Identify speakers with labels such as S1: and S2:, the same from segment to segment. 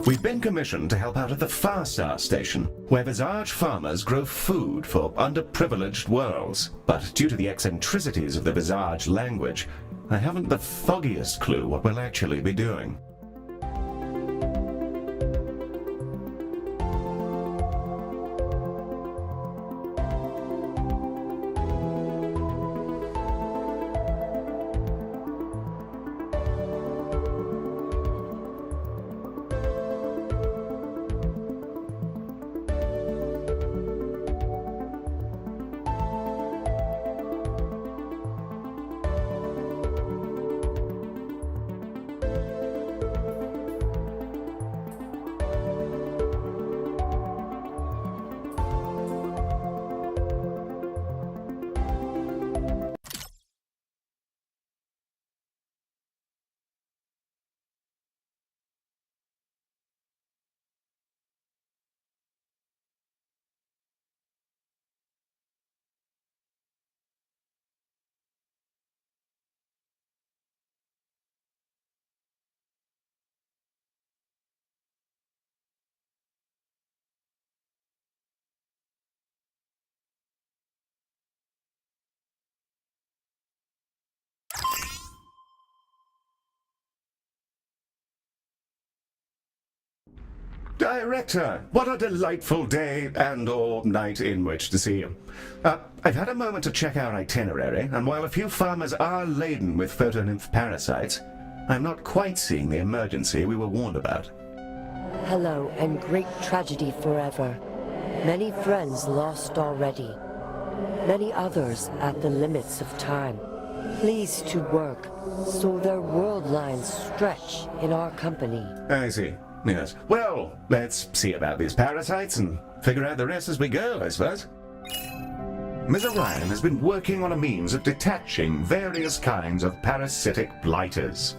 S1: We've been commissioned to help out at the Far Star Station, where Visage farmers grow food for underprivileged worlds. But due to the eccentricities of the Visage language, I haven't the foggiest clue what we'll actually be doing. Director, what a delightful day and/or night in which to see you. I've had a moment to check our itinerary, and while a few farmers are laden with photonymph parasites, I'm not quite seeing the emergency we were warned about.
S2: Hello, and great tragedy forever. Many friends lost already. Many others at the limits of time. Pleased to work, so their world lines stretch in our company.
S1: I see. Yes. Well, let's see about these parasites and figure out the rest as we go, I suppose. Ms. Orion has been working on a means of detaching various kinds of parasitic blighters.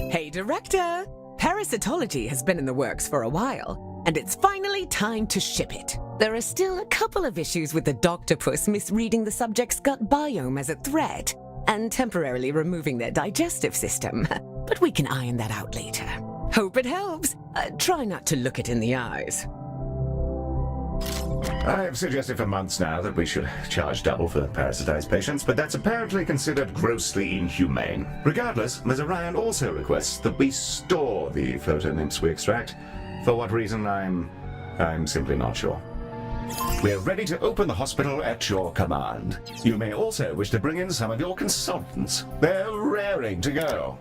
S3: Hey, Director! Parasitology has been in the works for a while, and it's finally time to ship it. There are still a couple of issues with the doctopus misreading the subject's gut biome as a threat, and temporarily removing their digestive system, but we can iron that out later. Hope it helps. Try not to look it in the eyes.
S1: I've suggested for months now that we should charge double for parasitized patients, but that's apparently considered grossly inhumane. Regardless, Ms. Orion also requests that we store the photonymphs we extract. For what reason, I'm simply not sure. We're ready to open the hospital at your command. You may also wish to bring in some of your consultants. They're raring to go.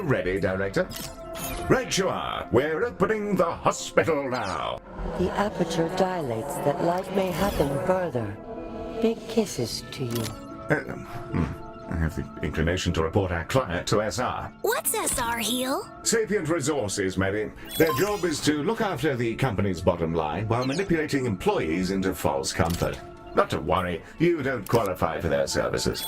S1: ready, Director? Right you are. We're opening the hospital now.
S2: The aperture dilates that life may happen further. Big kisses to you.
S1: I have the inclination to report our client to SR.
S4: What's SR, Heel?
S1: Sapient Resources, Mary. Their job is to look after the company's bottom line while manipulating employees into false comfort. Not to worry, you don't qualify for their services.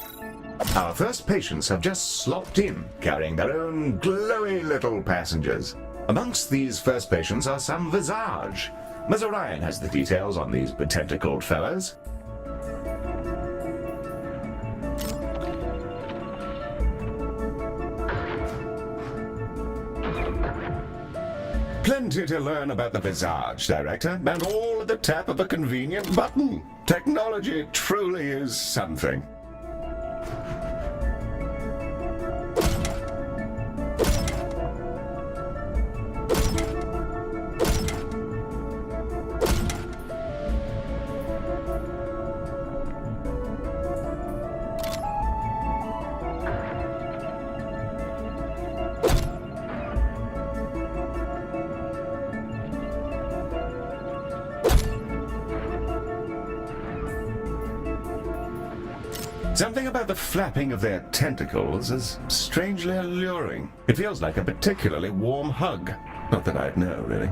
S1: Our first patients have just slopped in, carrying their own glowy little passengers. Amongst these first patients are some Visage. Ms. Orion has the details on these betentacled fellows. Plenty to learn about the Visage, Director, and all at the tap of a convenient button. Technology truly is something. Something about the flapping of their tentacles is strangely alluring. It feels like a particularly warm hug. Not that I'd know, really.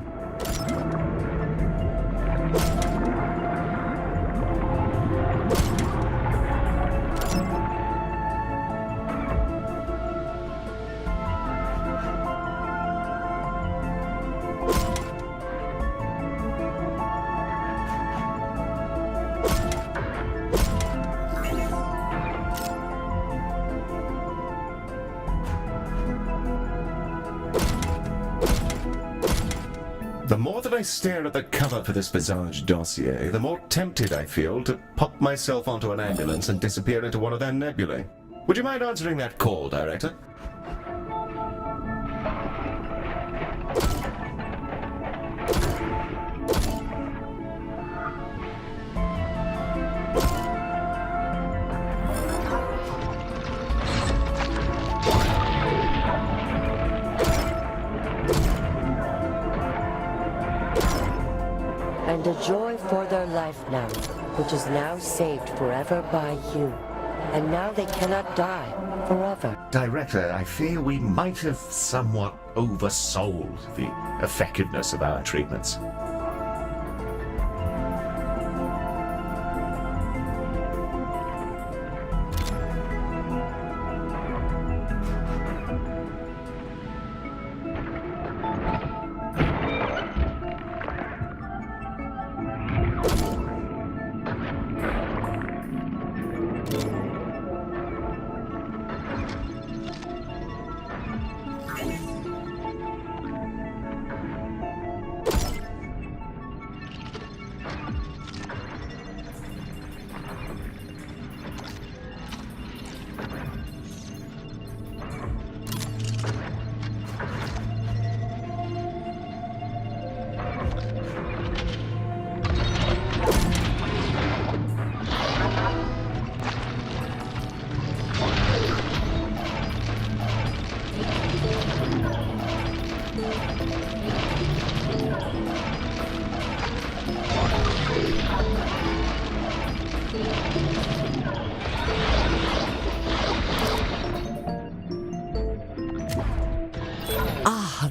S1: The more that I stare at the cover for this Visage dossier, the more tempted I feel to pop myself onto an ambulance and disappear into one of their nebulae. Would you mind answering that call, Director?
S2: And a joy for their life now, which is now saved forever by you. And now they cannot die forever.
S1: Director, I fear we might have somewhat oversold the effectiveness of our treatments.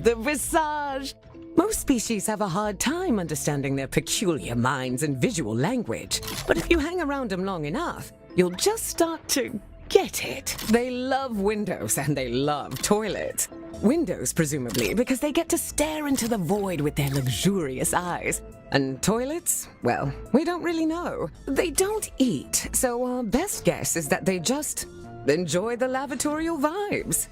S3: The Visage! Most species have a hard time understanding their peculiar minds and visual language. But if you hang around them long enough, you'll just start to get it. They love windows and they love toilets. Windows, presumably, because they get to stare into the void with their luxurious eyes. And toilets? Well, we don't really know. They don't eat, so our best guess is that they just enjoy the lavatorial vibes.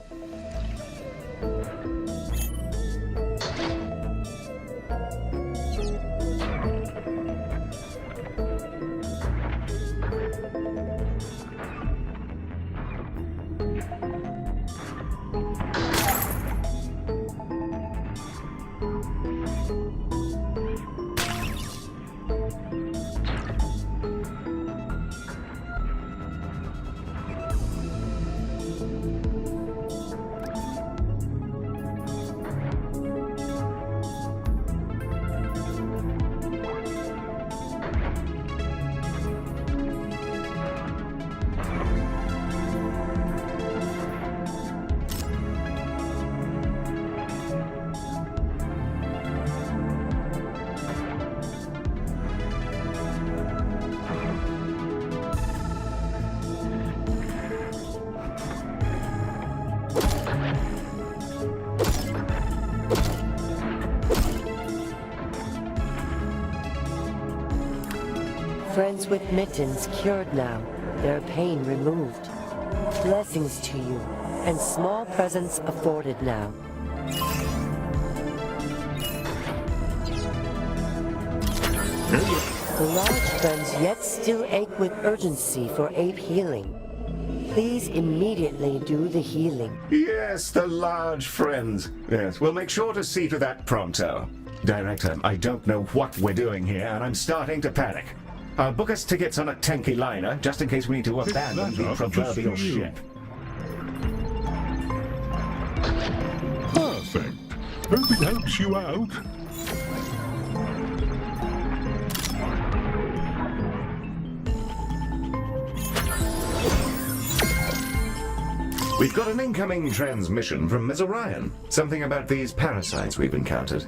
S2: friends with mittens cured now, their pain removed. Blessings to you, and small presents afforded now. The large friends yet still ache with urgency for ape healing. Please immediately do the healing.
S1: Yes, the large friends. Yes, we'll make sure to see to that pronto. Director, I don't know what we're doing here, and I'm starting to panic. I'll book us tickets on a tanky liner, just in case we need to abandon the proverbial ship.
S4: Perfect. Hope it helps you out.
S1: We've got an incoming transmission from Ms. Orion. Something about these parasites we've encountered.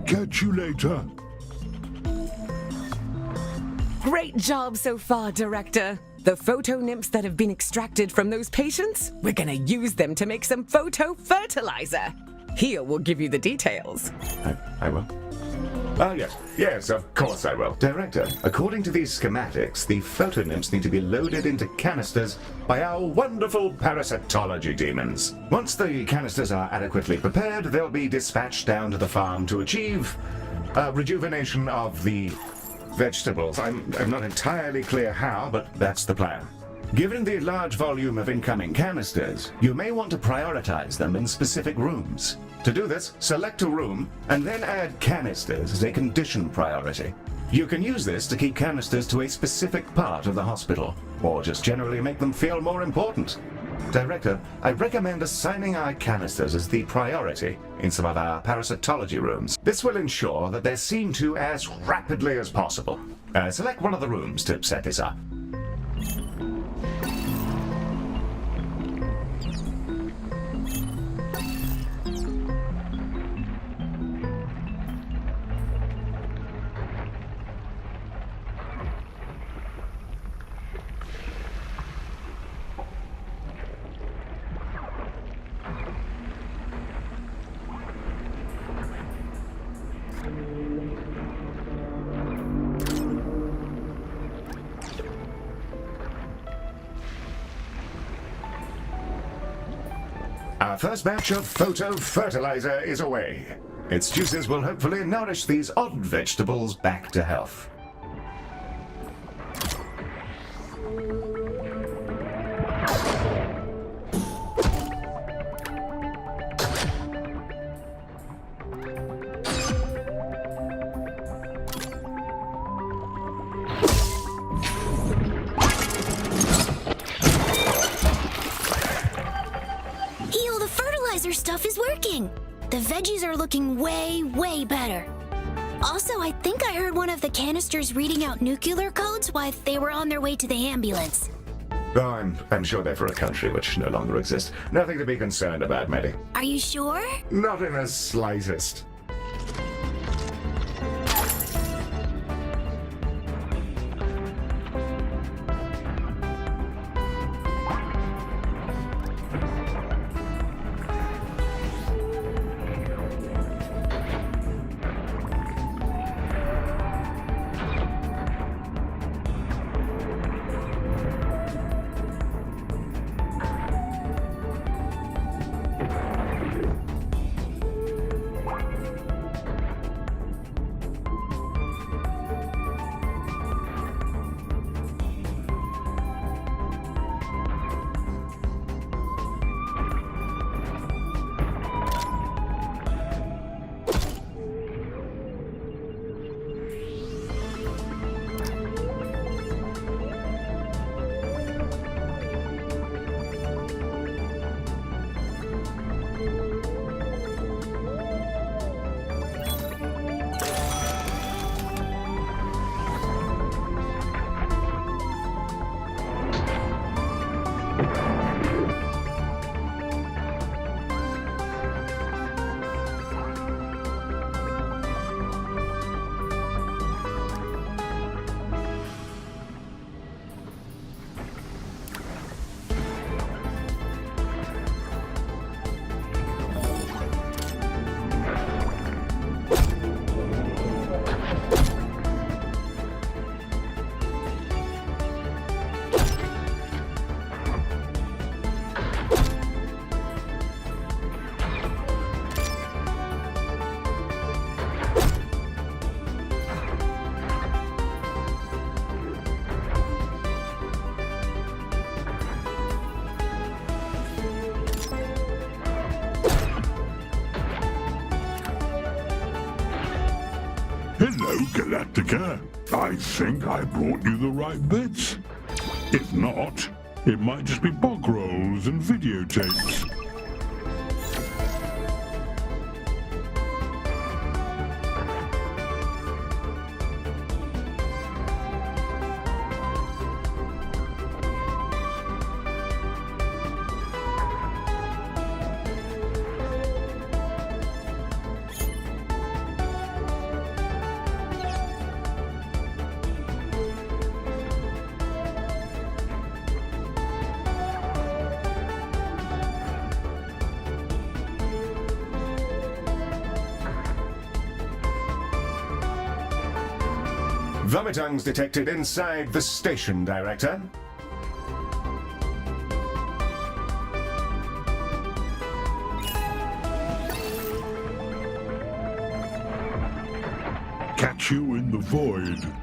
S4: Catch you later.
S3: Great job so far, Director. The photo nymphs that have been extracted from those patients, we're gonna use them to make some photo fertilizer. Here will give you the details.
S1: I will. Oh, yes. Yes, of course I will. Director, according to these schematics, the photo nymphs need to be loaded into canisters by our wonderful parasitology demons. Once the canisters are adequately prepared, they'll be dispatched down to the farm to achieve rejuvenation of the vegetables. I'm not entirely clear how, but that's the plan. Given the large volume of incoming canisters, you may want to prioritize them in specific rooms. To do this, select a room and then add canisters as a condition priority. You can use this to keep canisters to a specific part of the hospital, or just generally make them feel more important. Director, I recommend assigning our canisters as the priority in some of our parasitology rooms. This will ensure that they're seen to as rapidly as possible. Select one of the rooms to set this up. Our first batch of photo fertilizer is away. Its juices will hopefully nourish these odd vegetables back to health.
S5: Stuff is working. The veggies are looking way, way better. Also, I think I heard one of the canisters reading out nuclear codes while they were on their way to the ambulance.
S1: Oh, I'm sure they're for a country which no longer exists. Nothing to be concerned about, Maddie.
S5: Are you sure?
S1: Not in the slightest.
S4: Galacticare. I think I brought you the right bits. If not, it might just be bog rolls and videotapes.
S1: Vomitungs detected inside the station, Director.
S4: Catch you in the void.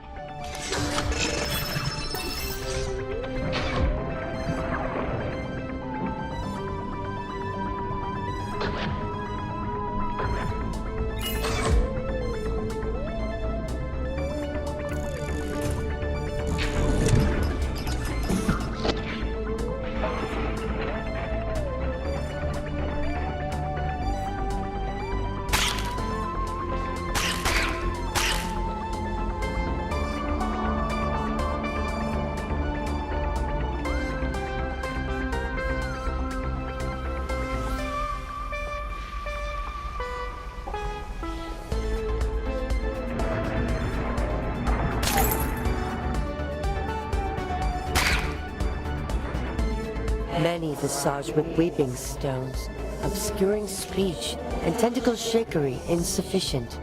S2: Many visage with weeping stones, obscuring speech, and tentacle shakery insufficient.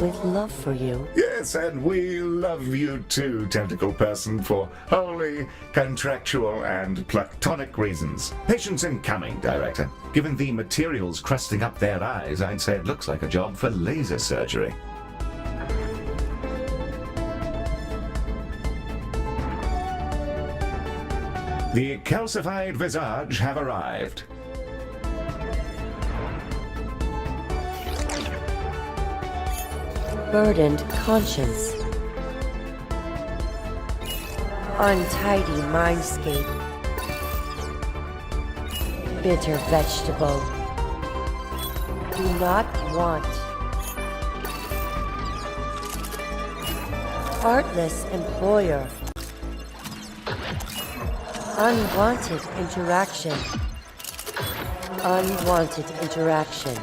S2: With love for you,
S1: Yes, and we love you too, tentacle person, for wholly contractual and platonic reasons. Patients incoming, Director. Given the materials crusting up their eyes, I'd say it looks like a job for laser surgery. The calcified visage have arrived.
S2: burdened conscience, untidy mindscape, bitter vegetable, do not want, heartless employer, unwanted interaction, unwanted interaction.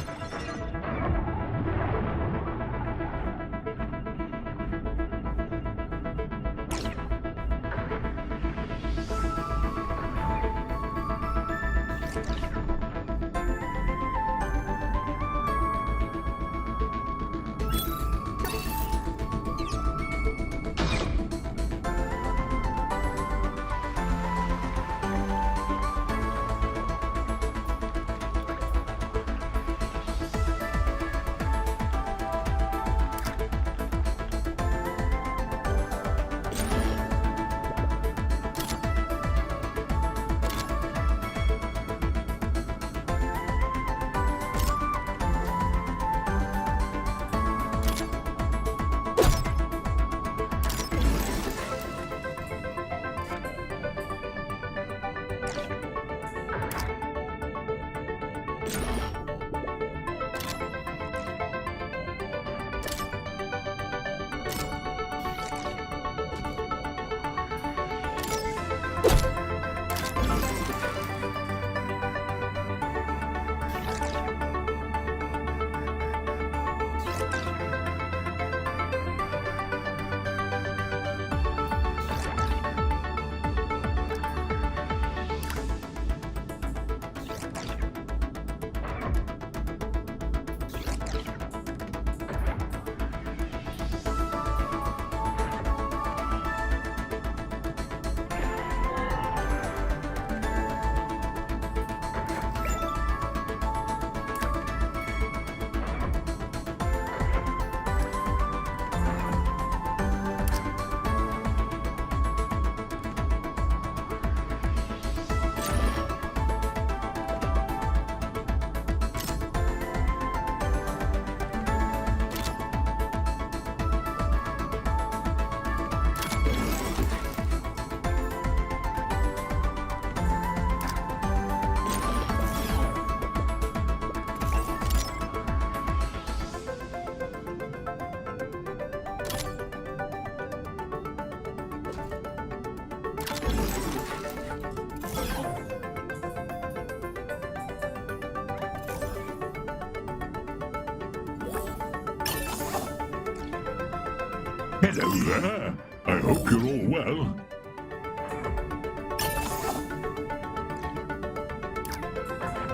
S4: Hello there. I hope you're all well.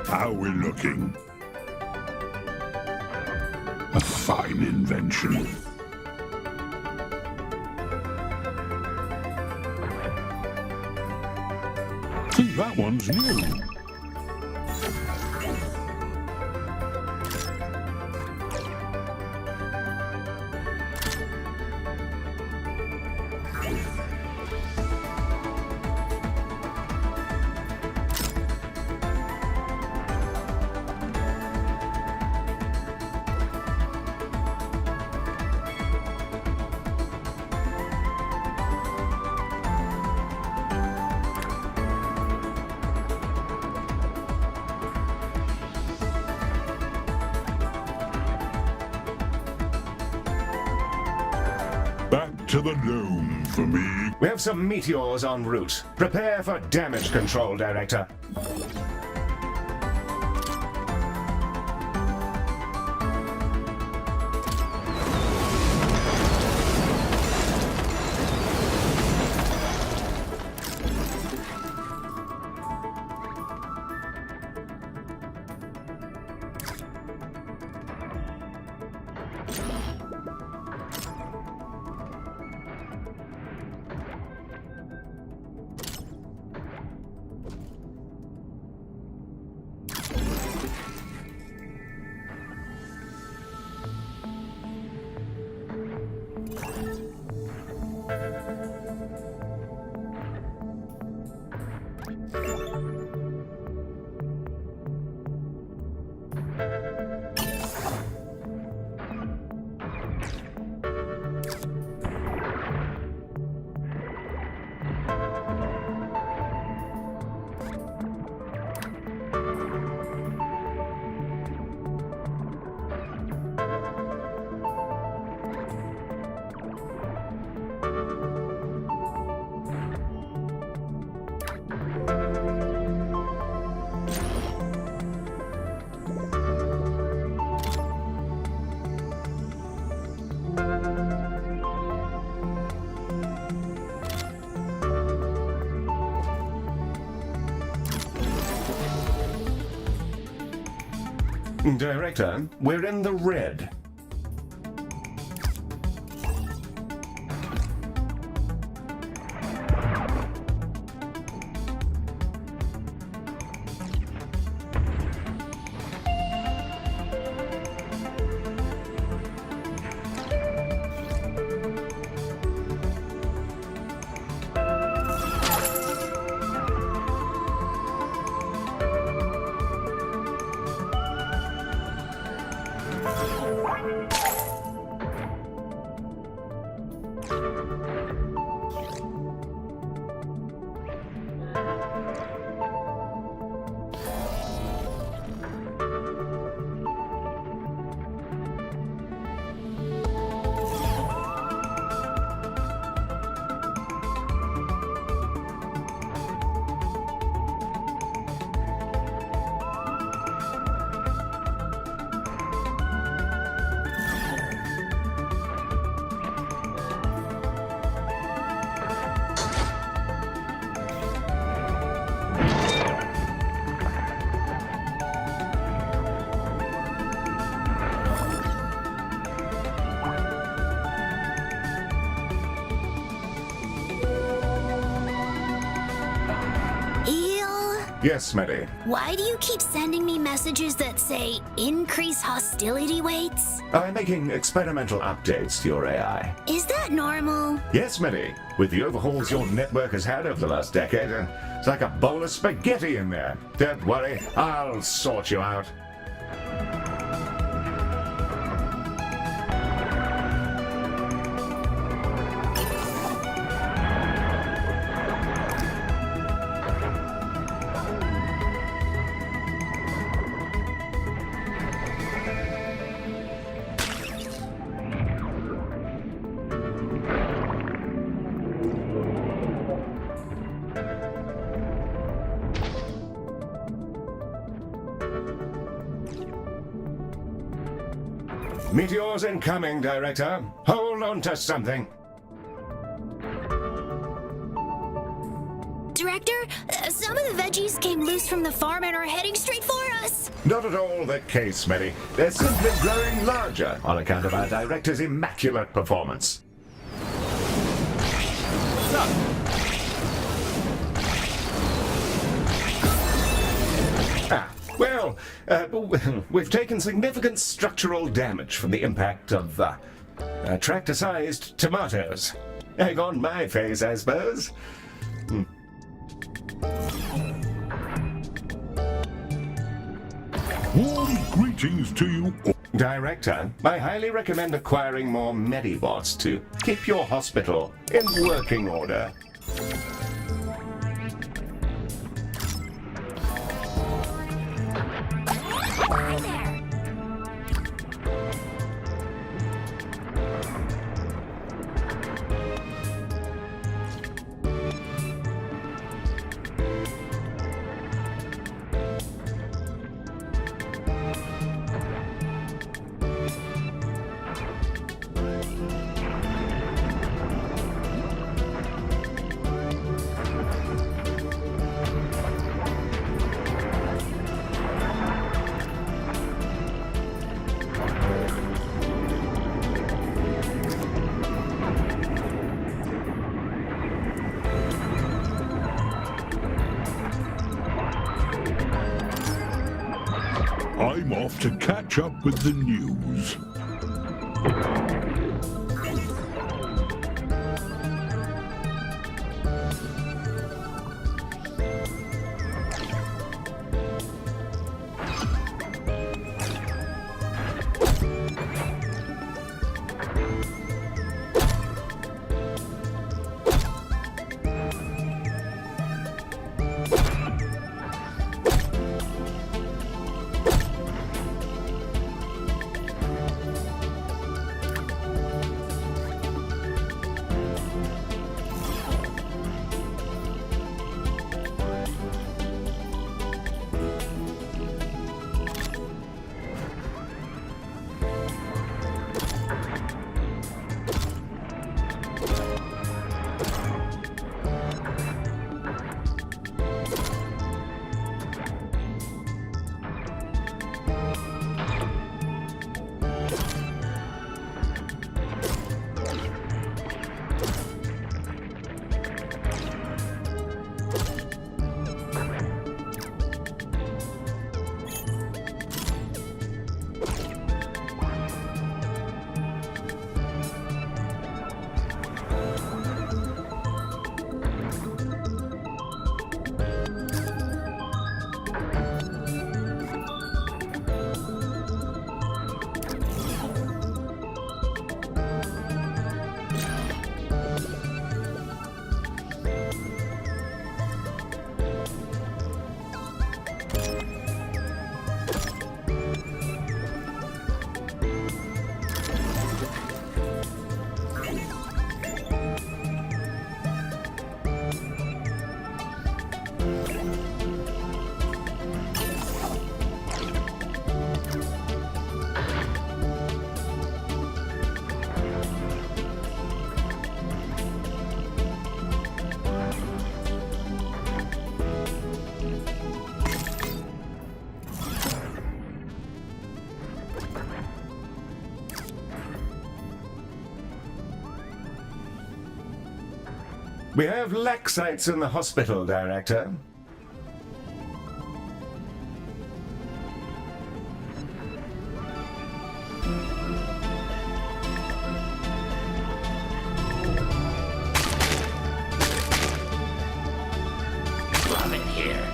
S4: How are we looking? A fine invention. Think that one's new. Back to the dome for me.
S1: We have some meteors en route. Prepare for damage control, Director. Director, we're in the red. Yes, Smitty.
S5: Why do you keep sending me messages that say increase hostility weights?
S1: I'm making experimental updates to your AI.
S5: Is that normal?
S1: Yes, Smitty. With the overhauls your network has had over the last decade, it's like a bowl of spaghetti in there. Don't worry, I'll sort you out. Meteors incoming, Director. Hold on to something.
S5: Director, some of the veggies came loose from the farm and are heading straight for us.
S1: Not at all the case, Smitty. They're simply growing larger on account of our Director's immaculate performance. Well, we've taken significant structural damage from the impact of tractor-sized tomatoes. Egg on my face, I suppose.
S4: Warm greetings to you all.
S1: Director, I highly recommend acquiring more Medibots to keep your hospital in working order.
S5: Hi there.
S4: I'm off to catch up with the news.
S1: We have laxites in the hospital, Director.
S6: Love it here.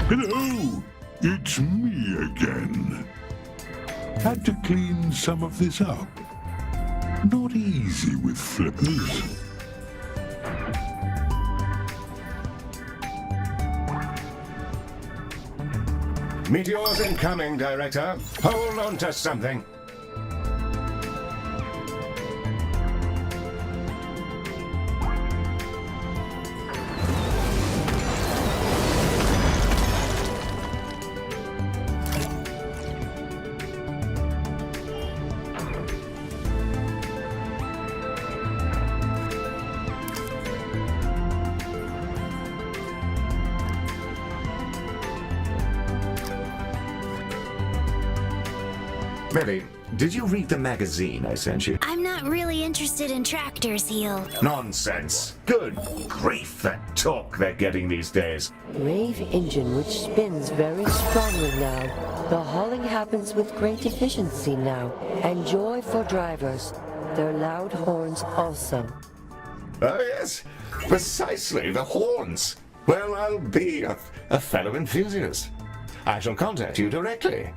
S4: Hello! It's me again. Had to clean some of this up. Not easy with flippers.
S1: Meteors incoming, Director. Hold on to something. Millie, did you read the magazine I sent you?
S5: I'm not really interested in tractors, Heel.
S1: Nonsense. Good grief, that torque they're getting these days.
S2: Rave engine which spins very strongly now. The hauling happens with great efficiency now, and joy for drivers. Their loud horns also.
S1: Oh, yes. Precisely, the horns. Well, I'll be a fellow enthusiast. I shall contact you directly.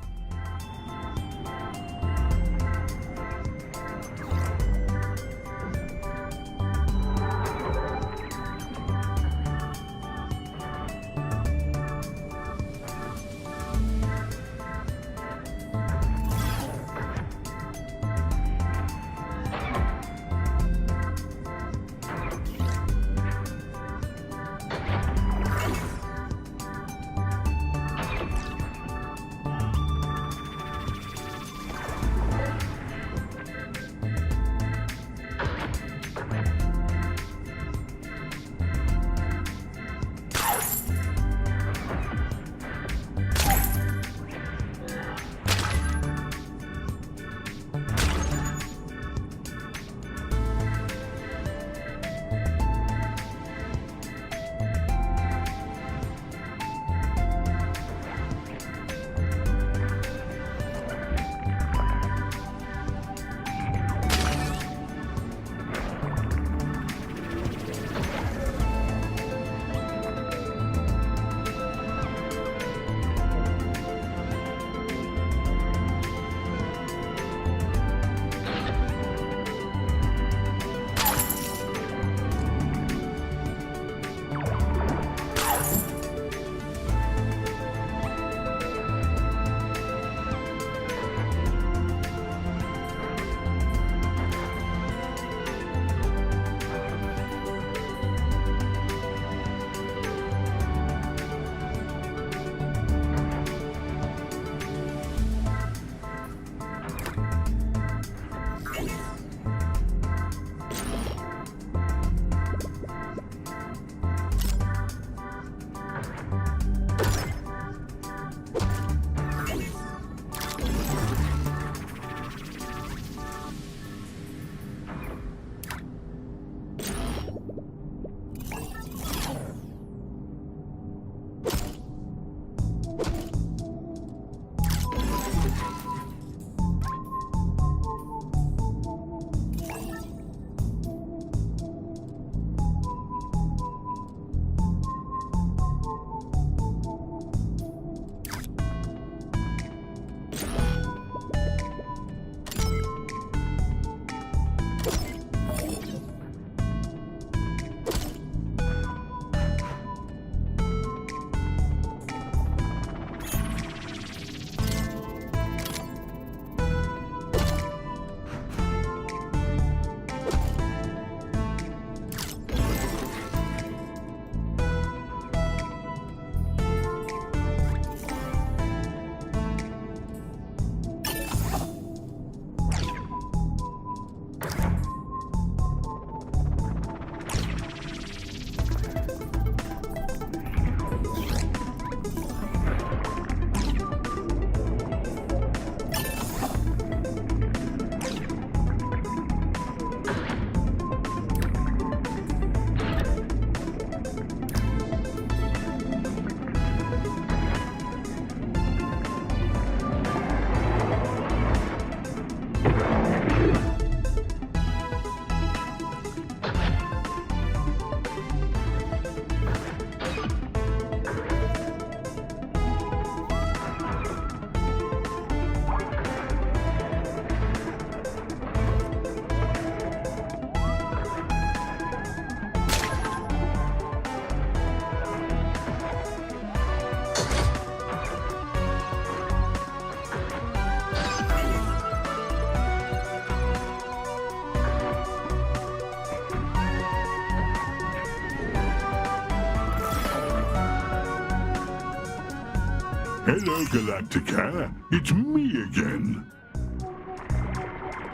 S4: Hello, Galacticare. It's me again.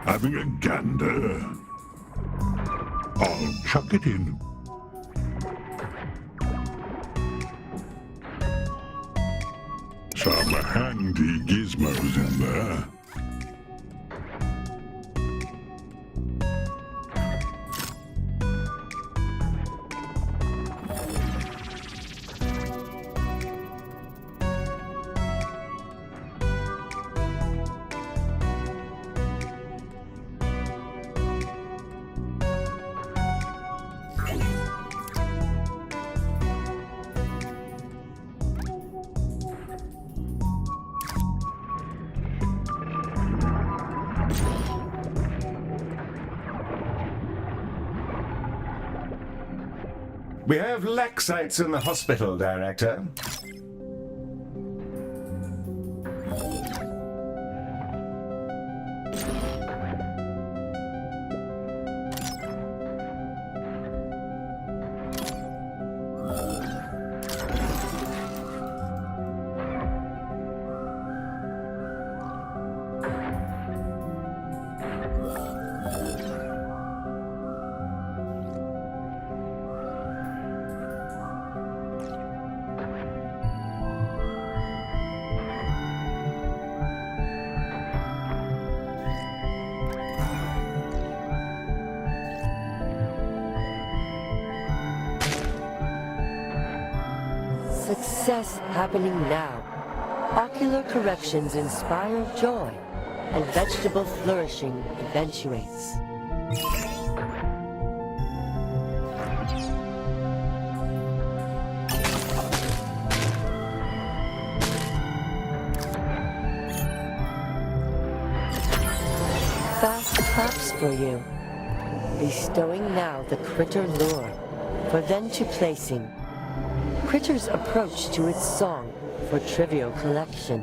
S4: Having a gander? I'll chuck it in. Some handy gizmos in there.
S1: We have laxites in the hospital, Director.
S2: Success happening now. Ocular corrections inspire joy, and vegetable flourishing eventuates. Fast claps for you. Bestowing now the critter lure, for then to placing. Critter's approach to its song for trivial collection.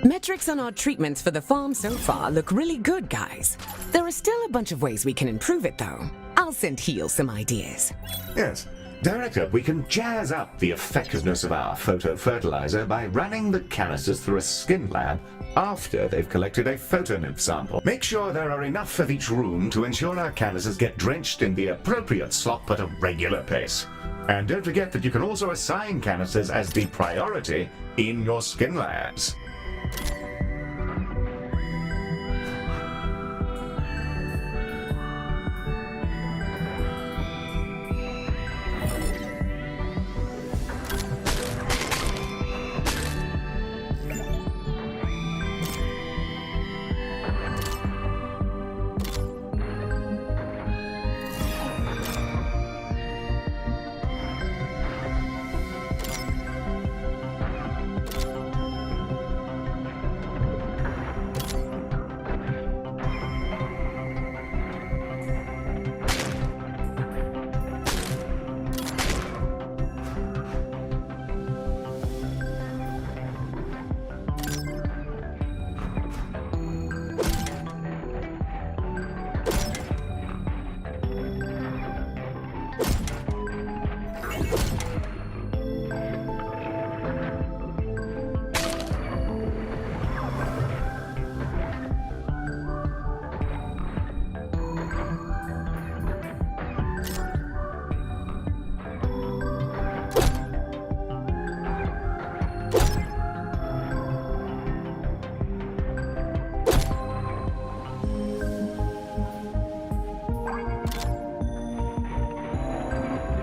S3: Metrics on our treatments for the farm so far look really good, guys. There are still a bunch of ways we can improve it, though. I'll send Heel some ideas.
S1: Yes. Director, we can jazz up the effectiveness of our photofertilizer by running the canisters through a skin lab after they've collected a photonymph sample. Make sure there are enough of each room to ensure our canisters get drenched in the appropriate slop at a regular pace. And don't forget that you can also assign canisters as the priority in your skin labs.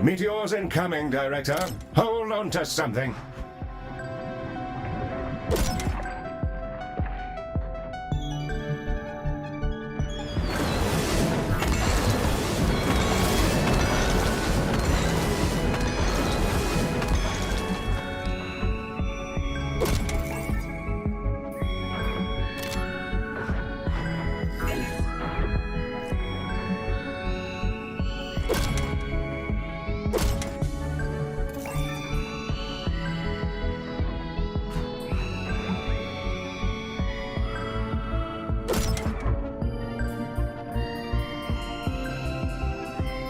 S1: Meteors incoming, Director. Hold on to something.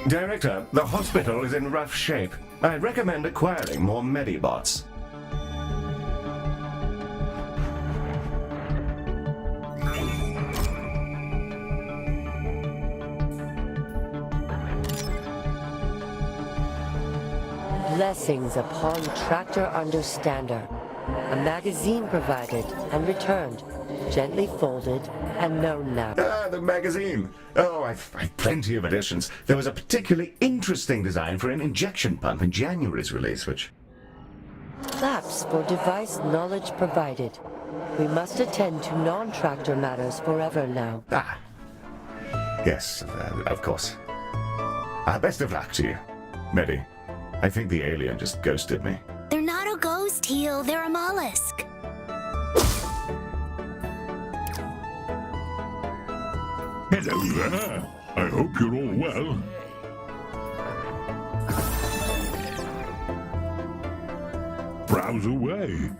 S1: Director, the hospital is in rough shape. I recommend acquiring more Medibots.
S2: Blessings upon Tractor Understander. A magazine provided and returned, gently folded and known now.
S1: Ah, the magazine. Oh, I've plenty of editions. There was a particularly interesting design for an injection pump in January's release, which...
S2: Claps for device knowledge provided. We must attend to non-tractor matters forever now.
S1: Ah. Yes, of course. Best of luck to you, Medi. I think the alien just ghosted me.
S5: They're not a ghost, Heel. They're a mollusk.
S4: Hello there. I hope you're all well. Browse away.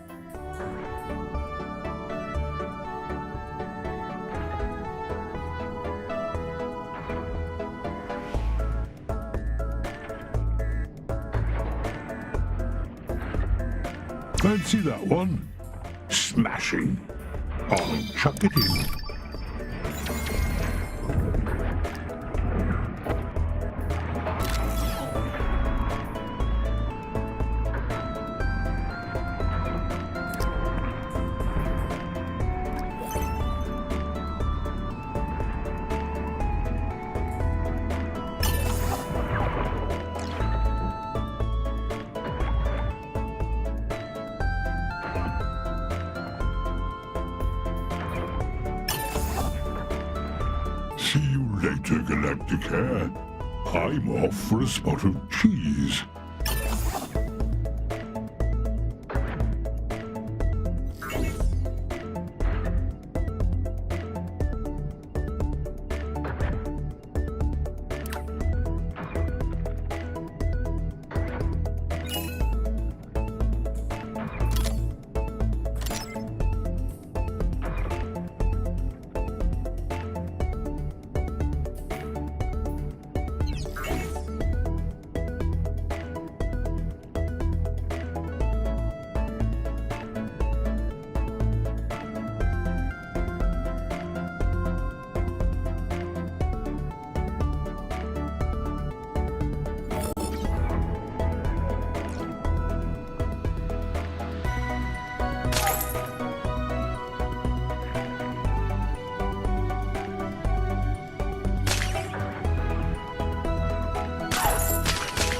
S4: Fancy that one? Smashing. I'll chuck it in. See you later, Galacticare. I'm off for a spot of cheese.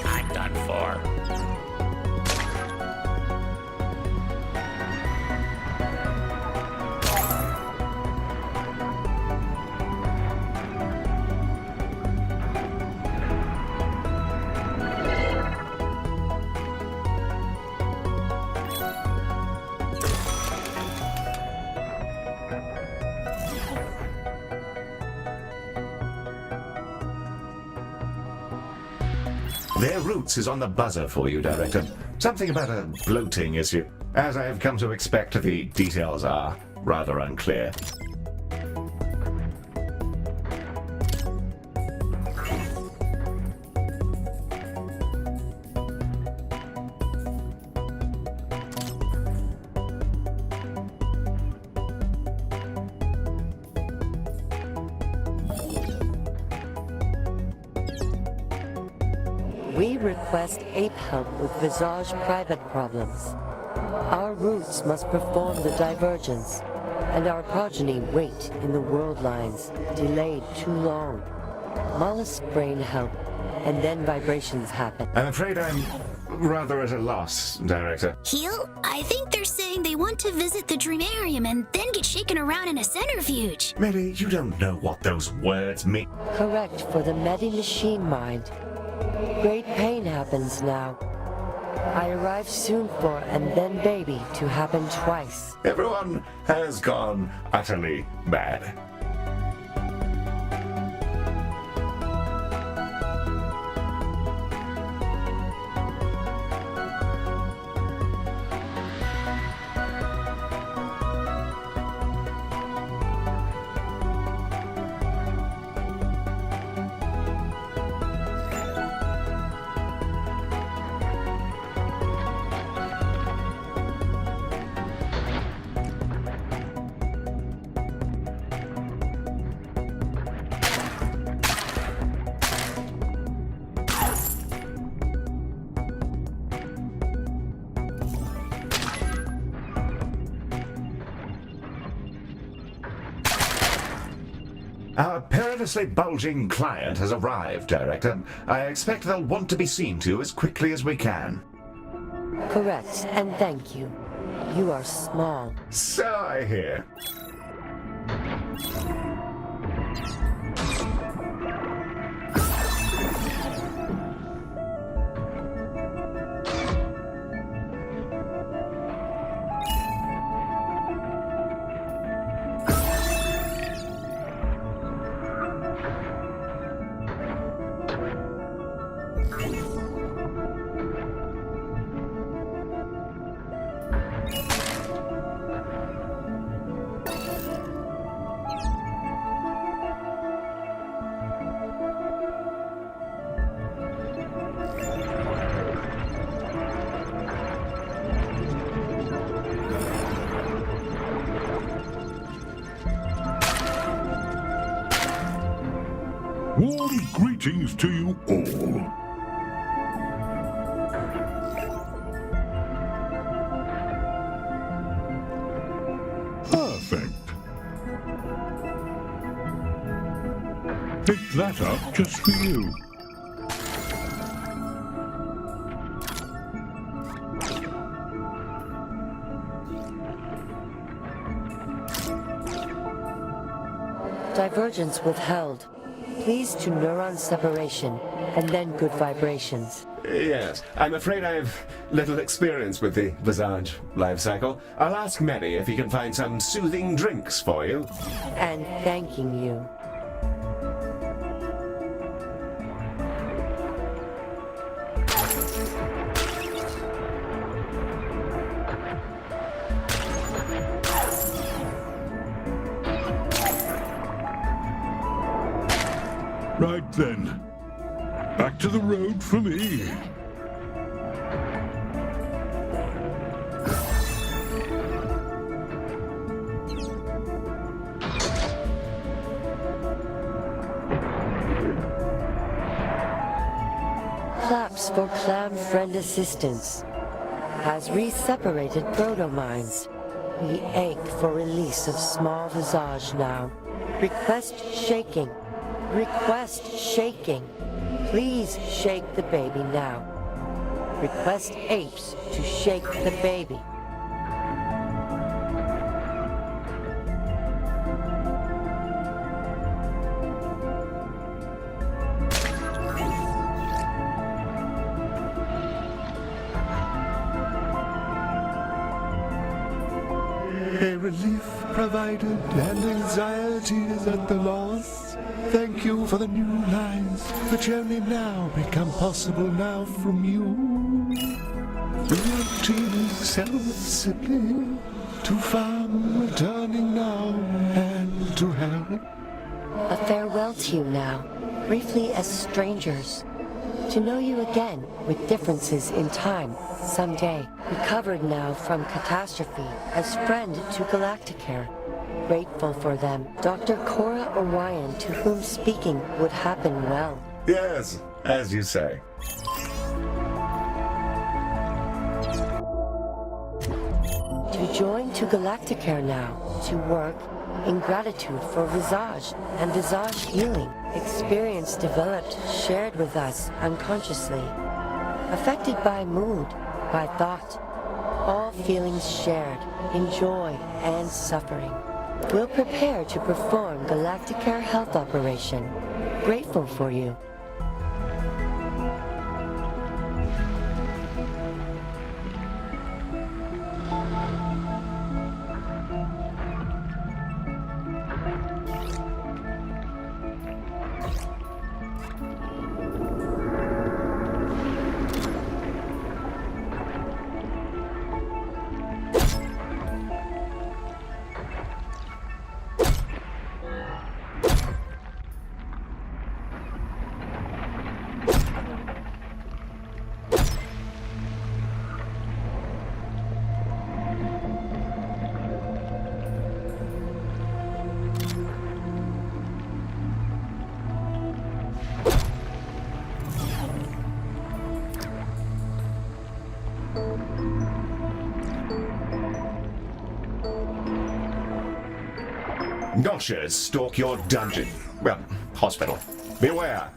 S6: I'm done for.
S1: Their roots is on the buzzer for you, Director. Something about a bloating issue. As I have come to expect, the details are rather unclear.
S2: We request ape help with Visage private problems. Our roots must perform the divergence, and our progeny wait in the world lines, delayed too long. Mollusk brain help, and then vibrations happen.
S1: I'm afraid I'm rather at a loss, Director.
S5: Heel, I think they're saying they want to visit the Dreamarium and then get shaken around in a centrifuge.
S1: Medi, you don't know what those words mean.
S2: Correct for the Medi-Machine mind. Great pain happens now. I arrive soon for and then baby to happen twice.
S1: Everyone has gone utterly mad. Our perilously bulging client has arrived, Director. I expect they'll want to be seen to as quickly as we can.
S2: Correct, and thank you. You are small.
S1: So I hear.
S4: Warm greetings to you all. Perfect. Pick that up just for you.
S2: Divergence withheld. Please to neuron separation, and then good vibrations.
S7: Yes, I'm afraid I've little experience with the Visage life cycle. I'll ask Mary if he can find some soothing drinks for you.
S2: And thanking you.
S4: Right then. Back to the road for me.
S2: Claps for clam friend assistance. Has re-separated proto-minds. We ache for release of small visage now. Request shaking. Request shaking. Please shake the baby now. Request apes to shake the baby.
S8: A relief provided and anxiety is at the loss. Thank you for the new lines, which only now become possible now from you. Routine self-sipping, to fun returning now, and to hell.
S2: A farewell to you now, briefly as strangers. To know you again with differences in time, someday. Recovered now from catastrophe as friend to Galacticare. Grateful for them. Dr. Cora Orion, to whom speaking would happen well.
S1: Yes, as you say.
S2: To join to Galacticare now, to work in gratitude for Visage and Visage healing. Experience developed, shared with us unconsciously. Affected by mood, by thought. All feelings shared, in joy and suffering. We'll prepare to perform Galacticare Health Operation. Grateful for you.
S1: Noshers stalk your dungeon. well, hospital. Beware.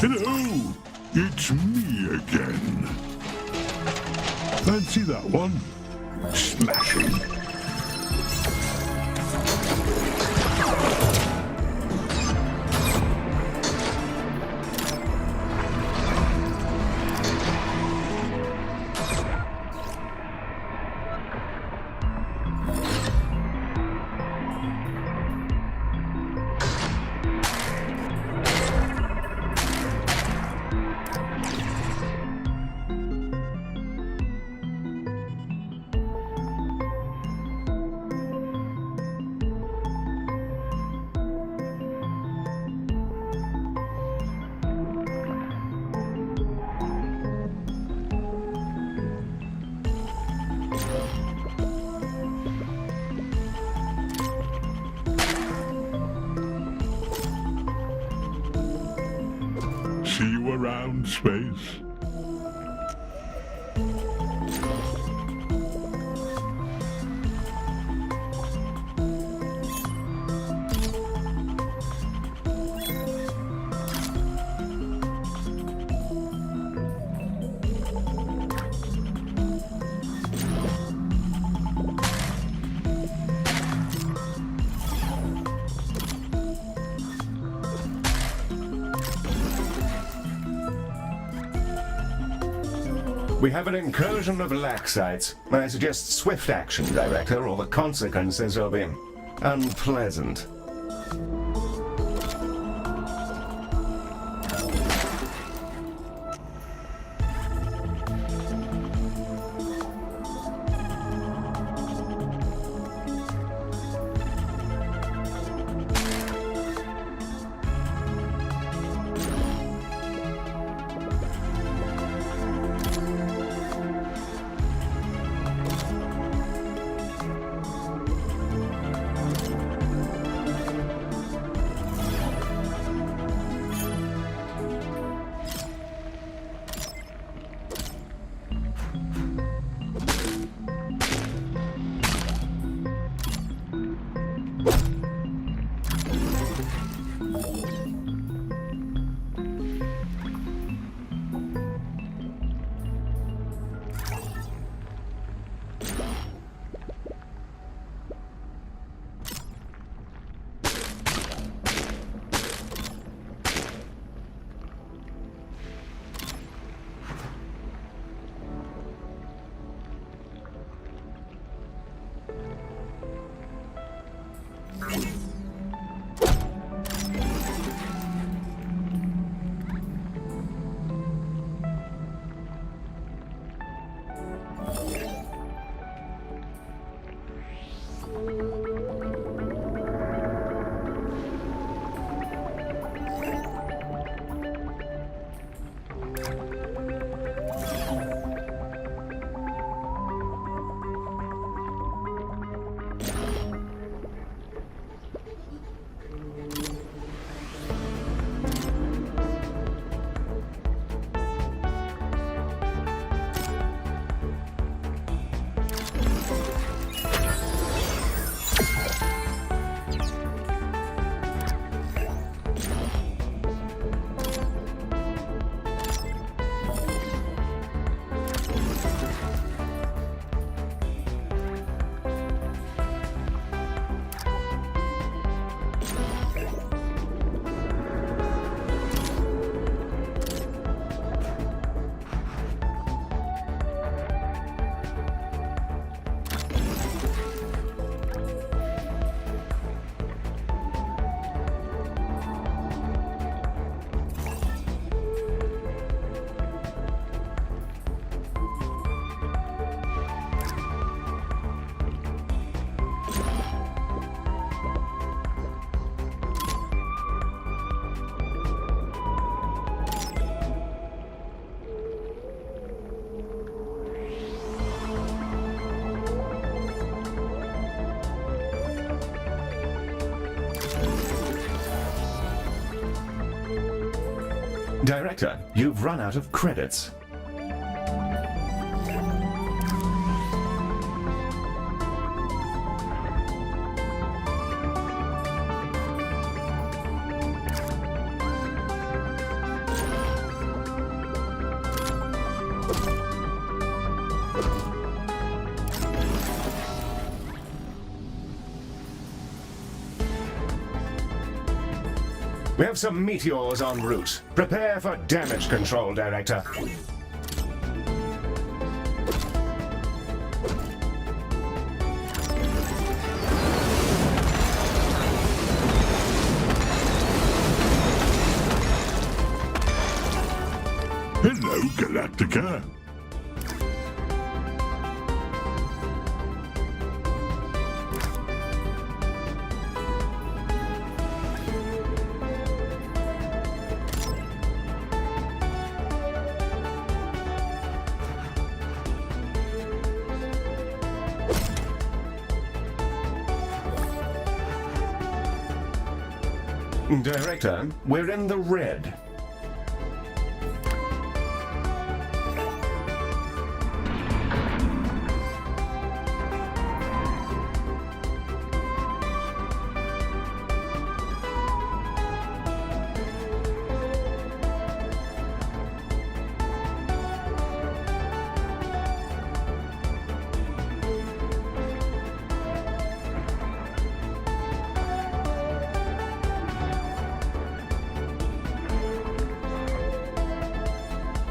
S4: Hello! It's me again. Fancy that one? Smashing. See you around, Space.
S1: We have an incursion of Laxites. I suggest swift action, Director, or the consequences will be unpleasant. Director, you've run out of credits. We have some meteors en route. Prepare for damage control, Director.
S4: Hello, Galactica.
S1: Director, we're in the red.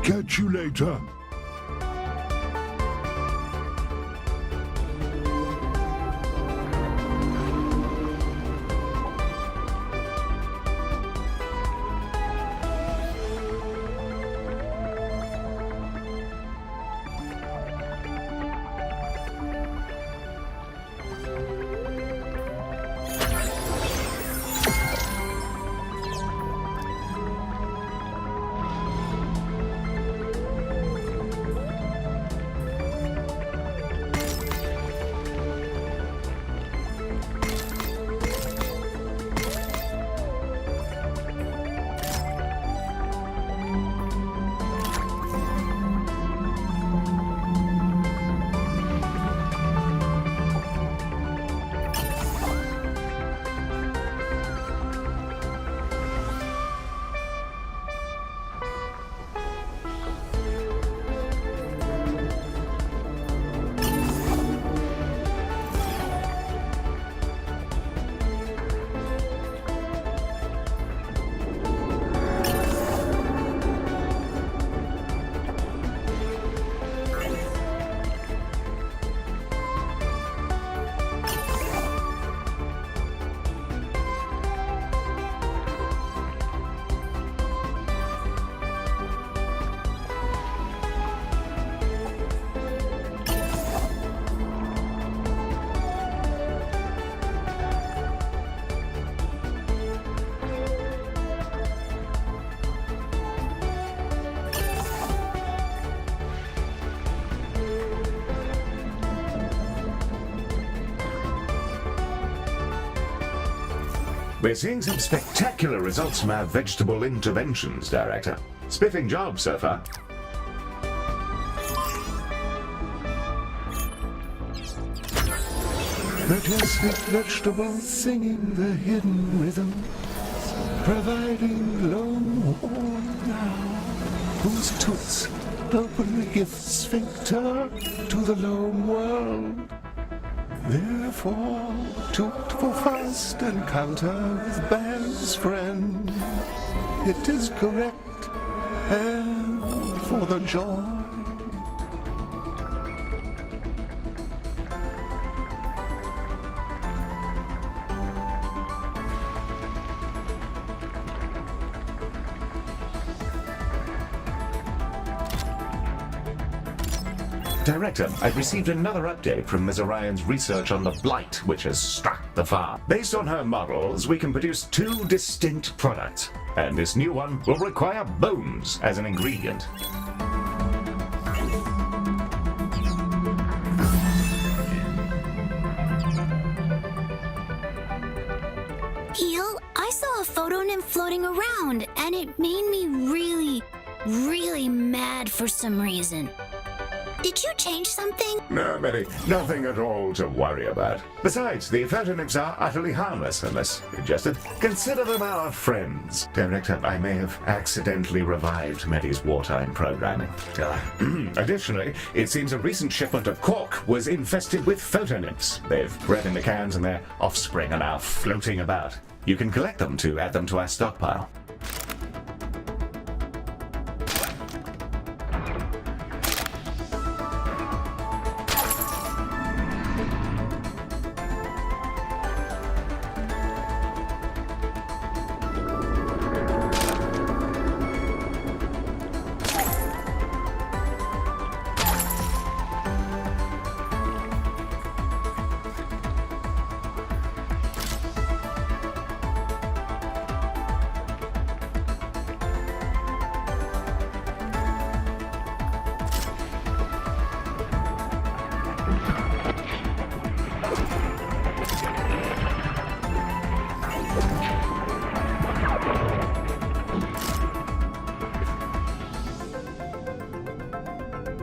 S4: Catch you later.
S1: We're seeing some spectacular results from our vegetable interventions, Director. Spiffing job so far.
S8: Majestic vegetables singing the hidden rhythm, providing lone horn now, whose toots open the gift sphincter to the lone world. Therefore, toot for first encounter with Bear's friend. It is correct, and for the joy.
S1: Director, I've received another update from Ms. Orion's research on the blight which has struck the farm. Based on her models, we can produce 2 distinct products, and this new one will require bones as an ingredient.
S5: Heel, I saw a photo nymph floating around, and it made me really really mad for some reason. Did you change something?
S1: No, Betty, nothing at all to worry about. Besides, the photonims are utterly harmless unless ingested. Consider them our friends. Director, I may have accidentally revived Medi's wartime programming. Additionally, it seems a recent shipment of cork was infested with photonims. They've bred in the cans and their offspring are now floating about. You can collect them to add them to our stockpile.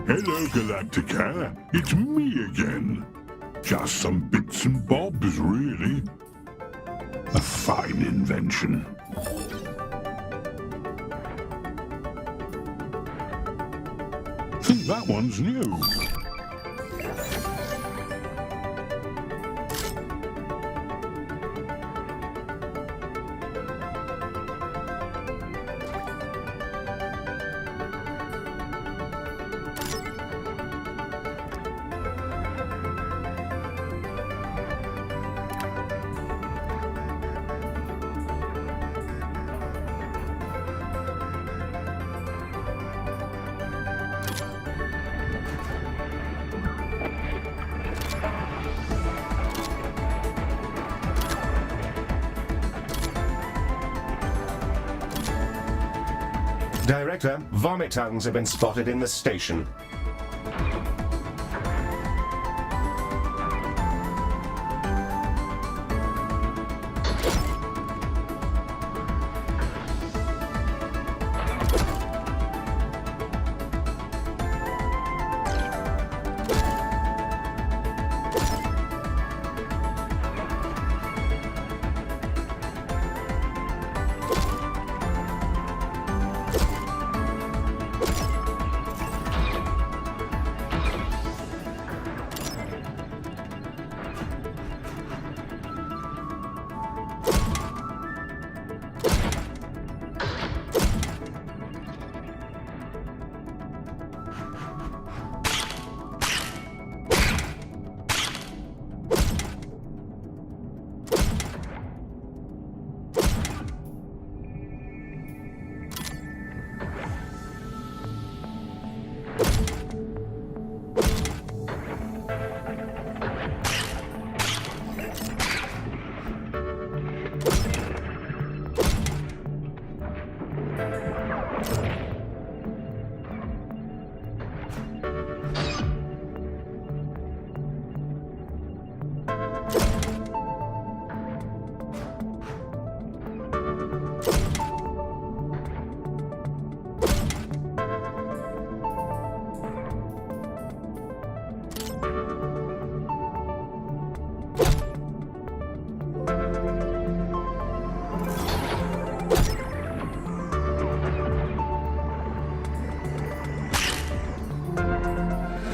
S4: Hello, Galacticare. It's me again. Just some bits and bobs, really. A fine invention. Think that one's new.
S7: Director, vomit tongues have been spotted in the station.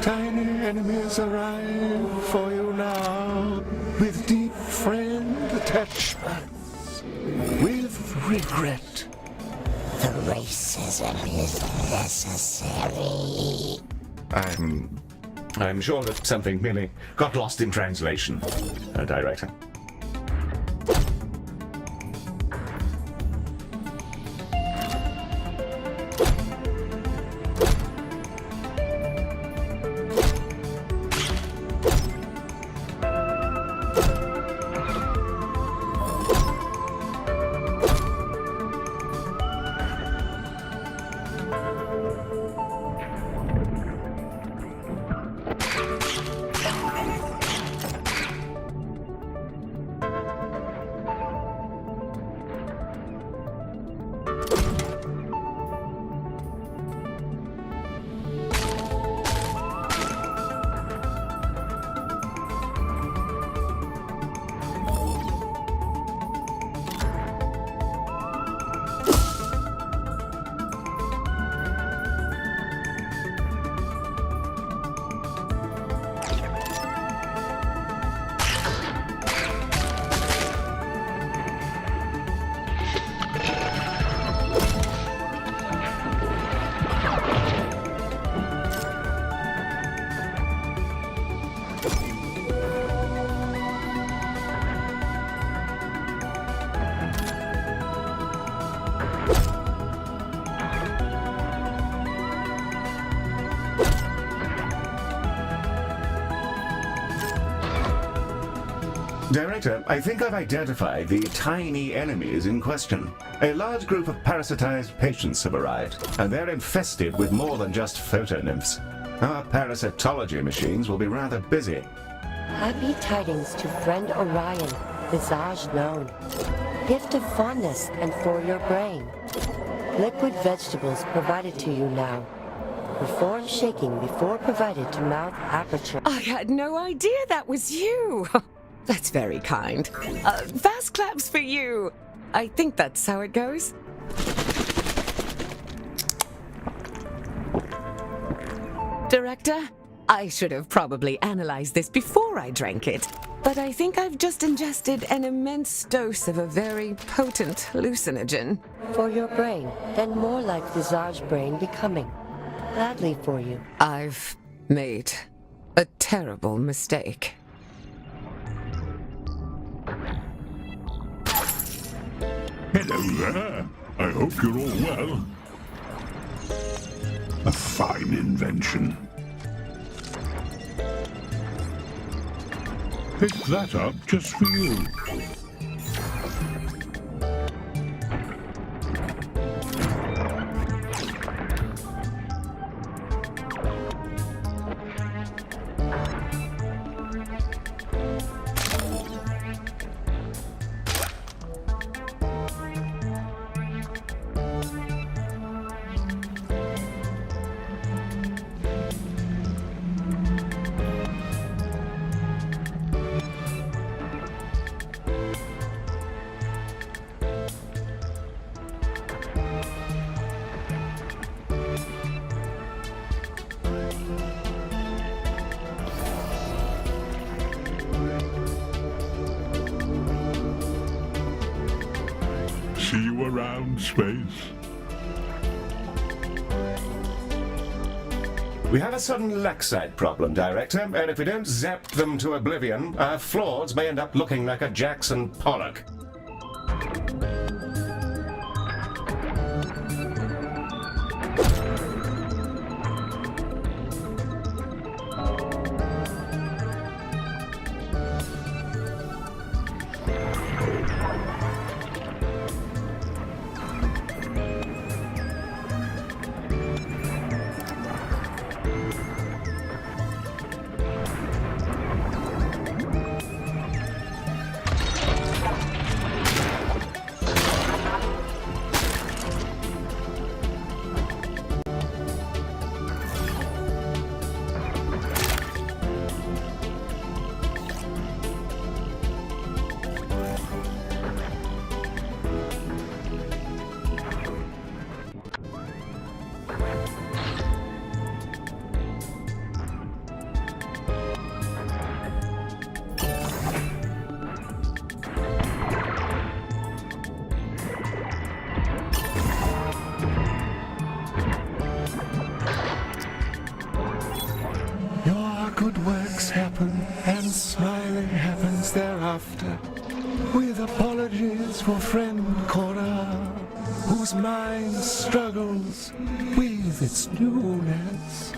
S8: Tiny enemies arrive for you now, with deep friend attachments, with regret.
S6: The racism is necessary.
S1: I'm sure that something merely got lost in translation, Director. Director, I think I've identified the tiny enemies in question. A large group of parasitized patients have arrived, and they're infested with more than just photonymphs. Our parasitology machines will be rather busy.
S2: Happy tidings to friend Orion, visage known. Gift of fondness and for your brain. Liquid vegetables provided to you now. Perform shaking before provided to mouth aperture.
S3: I had no idea that was you. That's very kind. Fast claps for you. I think that's how it goes. Director, I should have probably analyzed this before I drank it, but I think I've just ingested an immense dose of a very potent hallucinogen.
S2: For your brain, then more like visage brain becoming. Gladly for you.
S3: I've made a terrible mistake.
S4: Hello there. I hope you're all well. A fine invention. Picked that up just for you. See you around, Space.
S1: We have a sudden Lexite problem, Director, and if we don't zap them to oblivion, our floors may end up looking like a Jackson Pollock.
S8: Good works happen, and smiling happens thereafter. With apologies for friend Cora, whose mind struggles with its newness.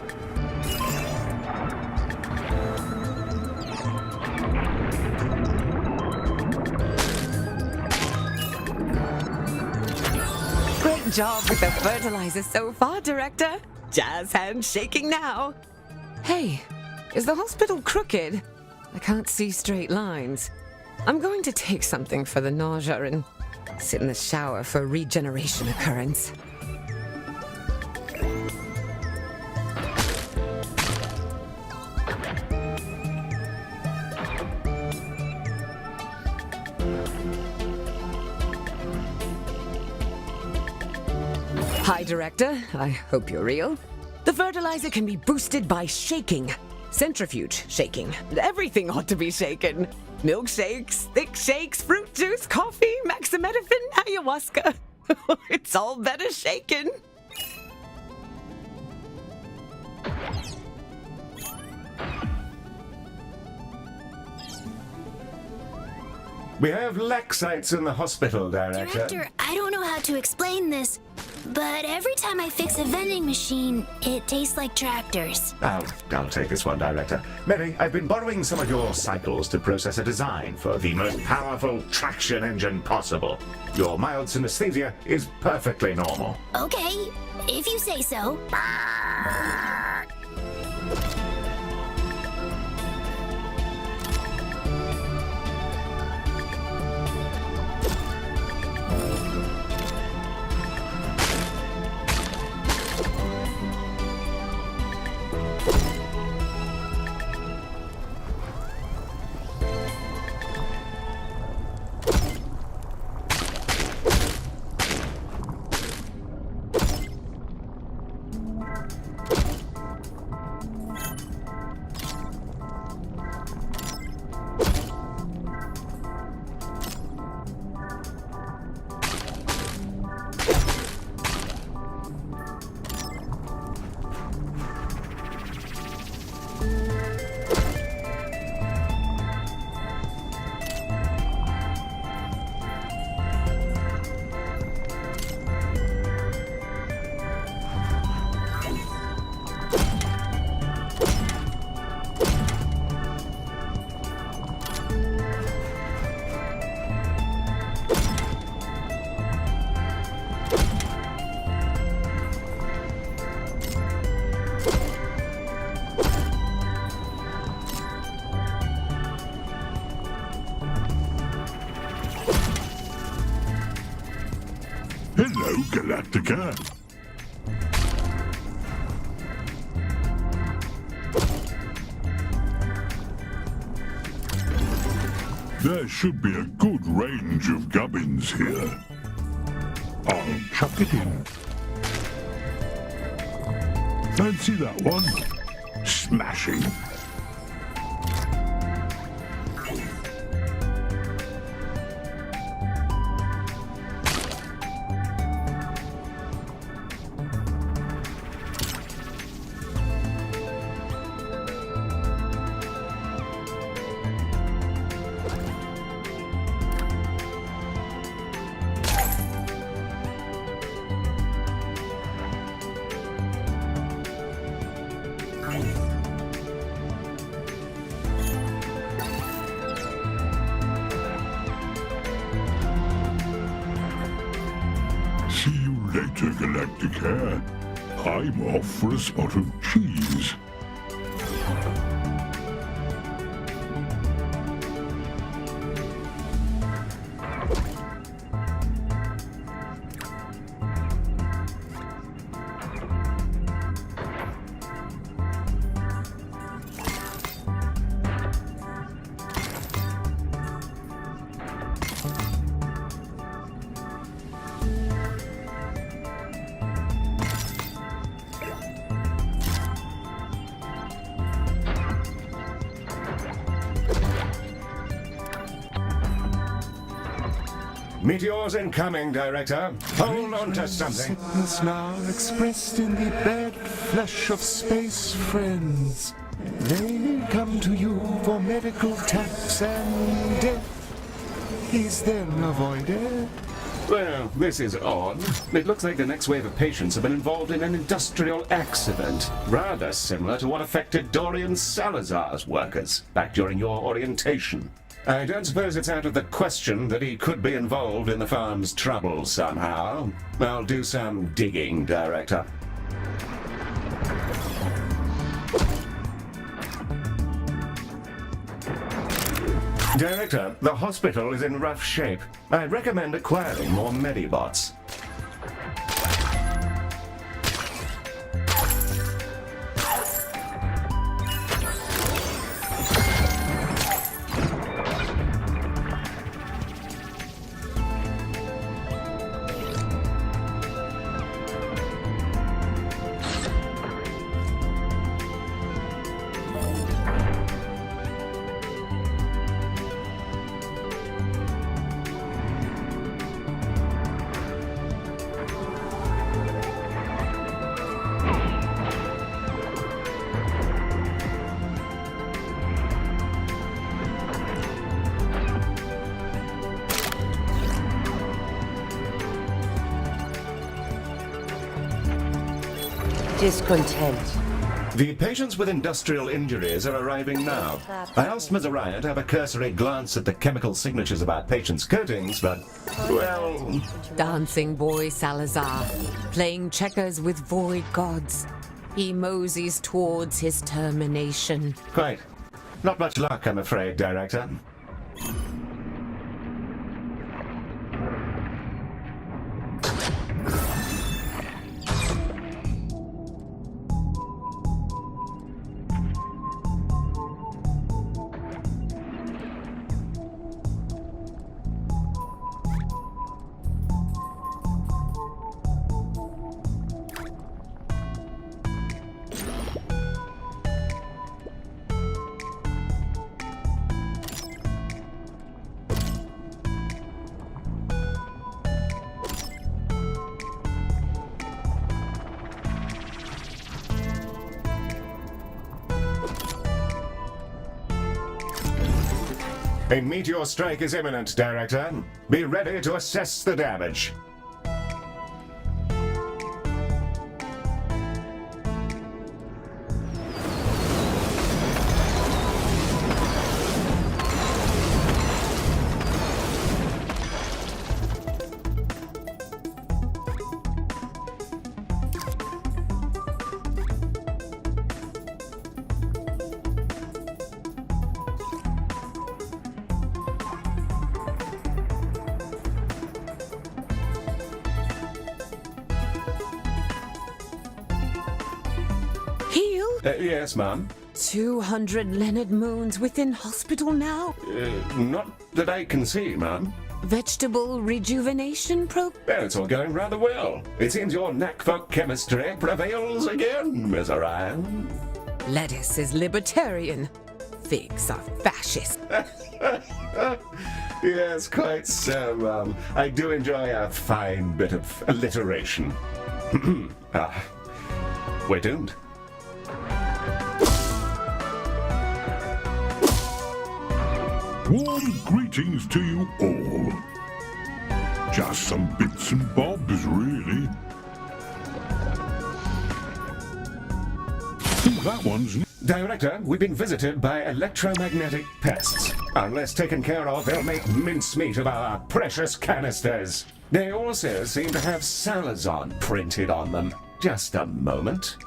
S3: Great job with the fertilizer so far, Director. Jazz hands shaking now. Hey, is the hospital crooked? I can't see straight lines. I'm going to take something for the nausea and sit in the shower for regeneration occurrence. Hi, Director. I hope you're real. The fertilizer can be boosted by shaking. Centrifuge shaking. Everything ought to be shaken. Milkshakes, thick shakes, fruit juice, coffee, maximetaphine, ayahuasca. It's all better shaken.
S1: We have Lexites in the hospital, Director.
S5: Director, I don't know how to explain this, But every time I fix a vending machine, it tastes like tractors.
S1: I'll take this one, Director. Mary, I've been borrowing some of your cycles to process a design for the most powerful traction engine possible. Your mild synesthesia is perfectly normal.
S5: Okay, if you say so.
S4: Hello, Galactica. There should be a good range of gubbins here. I'll chuck it in. Fancy that one? Smashing. See you later, Galacticare. I'm off for a spot of cheese.
S1: Meteors incoming, Director. Hold on to something.
S8: Sickness now expressed in the bed flesh of space friends. They come to you for medical taps and death. Is then avoided.
S7: Well, this is odd. It looks like the next wave of patients have been involved in an industrial accident, rather similar to what affected Dorian Salazar's workers back during your orientation. I don't suppose it's out of the question that he could be involved in the farm's trouble somehow. I'll do some digging, Director.
S1: Director, the hospital is in rough shape. I recommend acquiring more Medibots.
S2: Discontent.
S1: The patients with industrial injuries are arriving now. I asked Ms. Orion to have a cursory glance at the chemical signatures of our patients' coatings, but, well...
S3: Dancing boy Salazar, playing checkers with void gods. He moseys towards his termination.
S1: Quite. Not much luck, I'm afraid, Director. A meteor strike is imminent, Director. Be ready to assess the damage.
S3: Heal?
S1: Yes, ma'am.
S3: 200 Leonard Moons within hospital now?
S1: Not that I can see, ma'am.
S3: Vegetable rejuvenation
S1: It's all going rather well. It seems your knack for chemistry prevails again, Miss Orion.
S3: Lettuce is libertarian. Figs are fascist.
S1: Yes, quite so, ma'am. I do enjoy a fine bit of alliteration. We're doomed.
S4: Warm greetings to you all. Just some bits and bobs, really. That one's...
S1: Director, we've been visited by electromagnetic pests. Unless taken care of, they'll make mincemeat of our precious canisters. They also seem to have Salazar printed on them. Just a moment.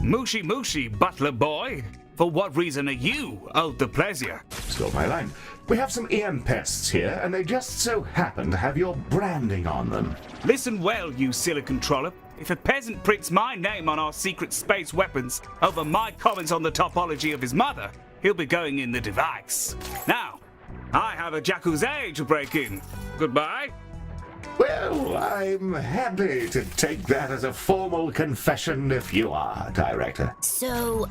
S9: Mushy mushy, butler boy. For what reason are you owed the pleasure?
S1: Still my line. We have some EM pests here, and they just so happen to have your branding on them.
S9: Listen well, you silicon trollop. If a peasant prints my name on our secret space weapons over my comments on the topology of his mother, he'll be going in the device. Now, I have a jacuzzi to break in. Goodbye.
S1: Well, I'm happy to take that as a formal confession if you are, Director.
S5: So,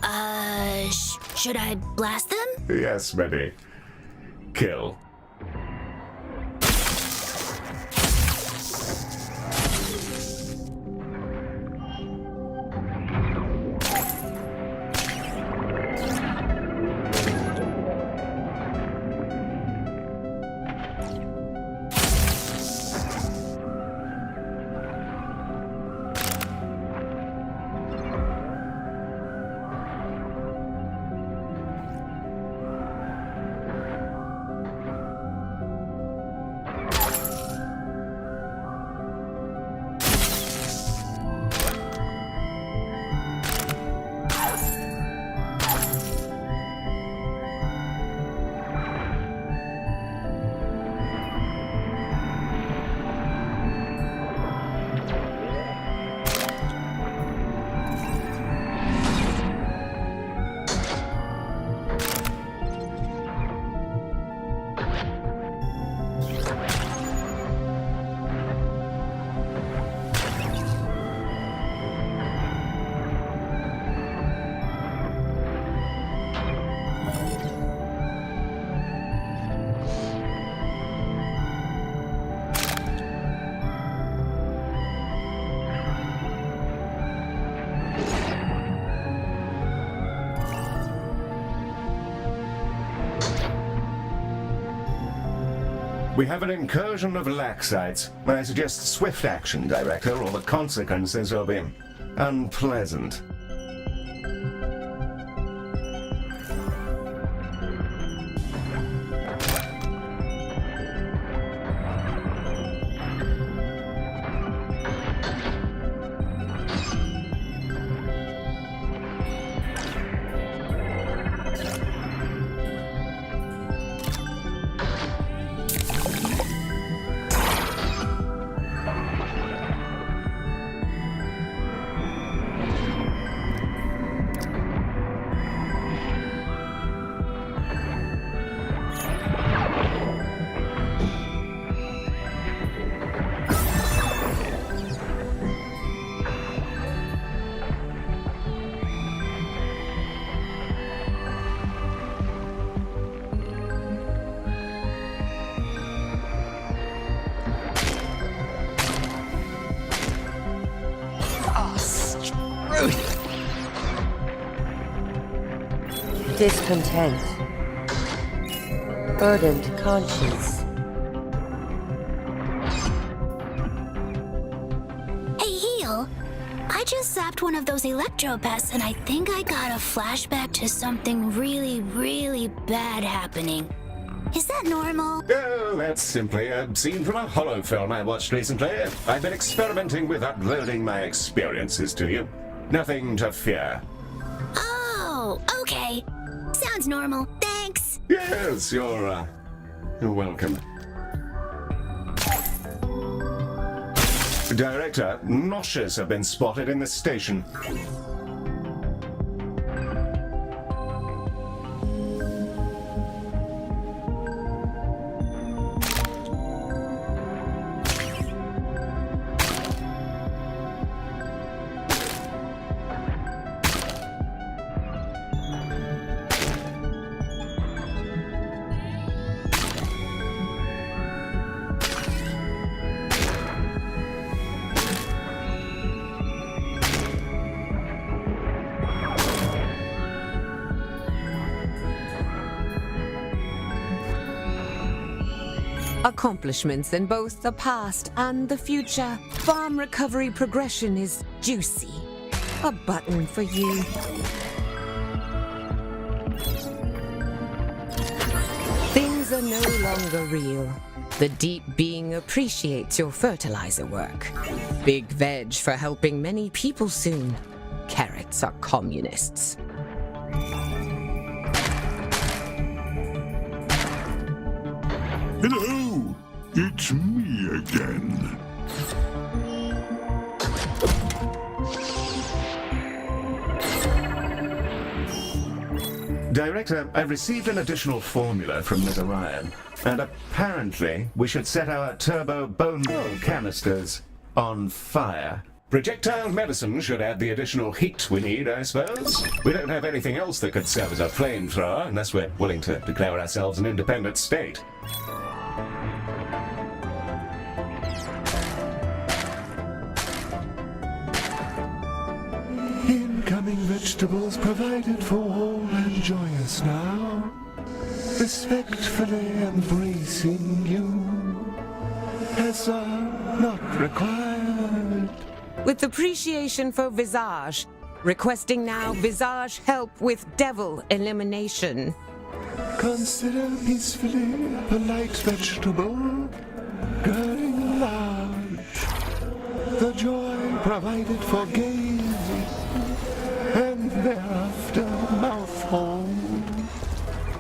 S5: should I blast them?
S1: Yes, ready. Kill. We have an incursion of laxites. I suggest swift action, Director, or the consequences will be unpleasant.
S2: Discontent. Burdened conscience.
S5: Hey, Heel. I just zapped one of those electropests and I think I got a flashback to something really, really bad happening. Is that normal?
S7: Oh, that's simply a scene from a horror film I watched recently. I've been experimenting with uploading my experiences to you. Nothing to fear.
S5: Oh, okay. Sounds normal. Thanks.
S7: Yes, you're welcome. Director, noshes have been spotted in the station.
S3: Accomplishments in both the past and the future. Farm recovery progression is juicy. A button for you. Things are no longer real. The deep being appreciates your fertilizer work. Big veg for helping many people soon. Carrots are communists.
S4: Hello! It's me again.
S1: Director, I've received an additional formula from Ms. Orion, and apparently we should set our turbo bone meal canisters on fire.
S7: Projectile medicine should add the additional heat we need, I suppose. We don't have anything else that could serve as a flamethrower unless we're willing to declare ourselves an independent state.
S8: Incoming vegetables provided for all and joyous now. Respectfully embracing you as are not required.
S3: With appreciation for Visage, requesting now Visage help with devil elimination.
S8: Consider peacefully a light vegetable growing large. The joy provided for gazing and thereafter mouthful.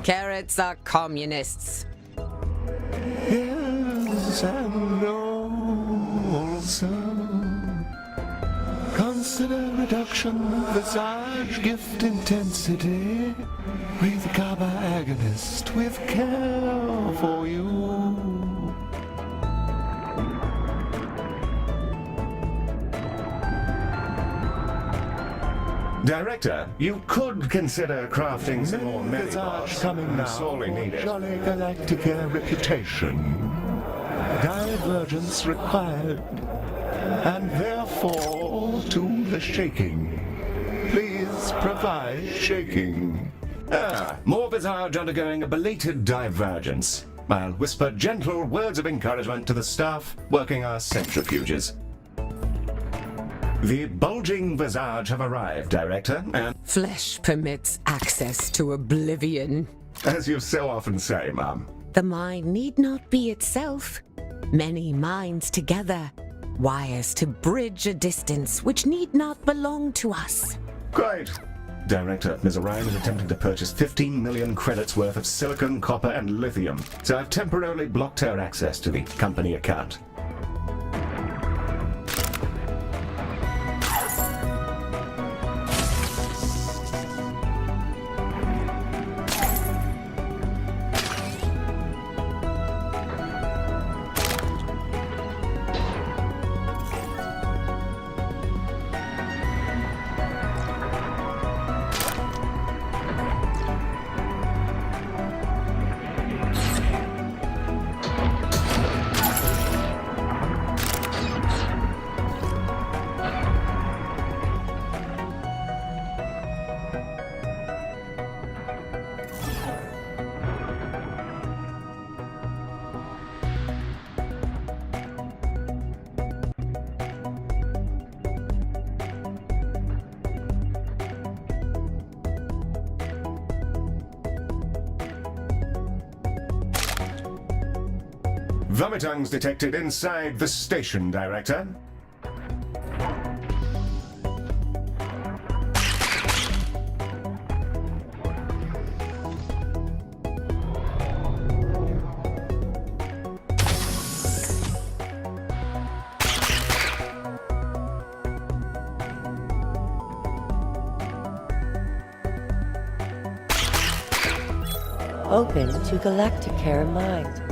S3: Carrots are communists.
S8: Yes, and no also. Consider reduction of Visage gift intensity with GABA agonist with care for you.
S1: Director, you could consider crafting some more
S8: Visage
S1: mini-boss.
S8: coming now.
S1: Sorely needed.
S8: Jolly Galacticare reputation. Divergence required. And therefore to the shaking. Please provide shaking.
S1: More Visage undergoing a belated divergence. I'll whisper gentle words of encouragement to the staff working our centrifuges. The bulging visage have arrived, Director, and
S3: Flesh permits access to oblivion.
S1: as you so often say, Mum.
S3: The mind need not be itself. Many minds together, wires to bridge a distance which need not belong to us.
S1: Great. Director, Ms. Orion is attempting to purchase 15 million credits worth of silicon, copper, and lithium, so I've temporarily blocked her access to the company account. Vomitungs detected inside the station, Director.
S2: Open to Galacticare Mind.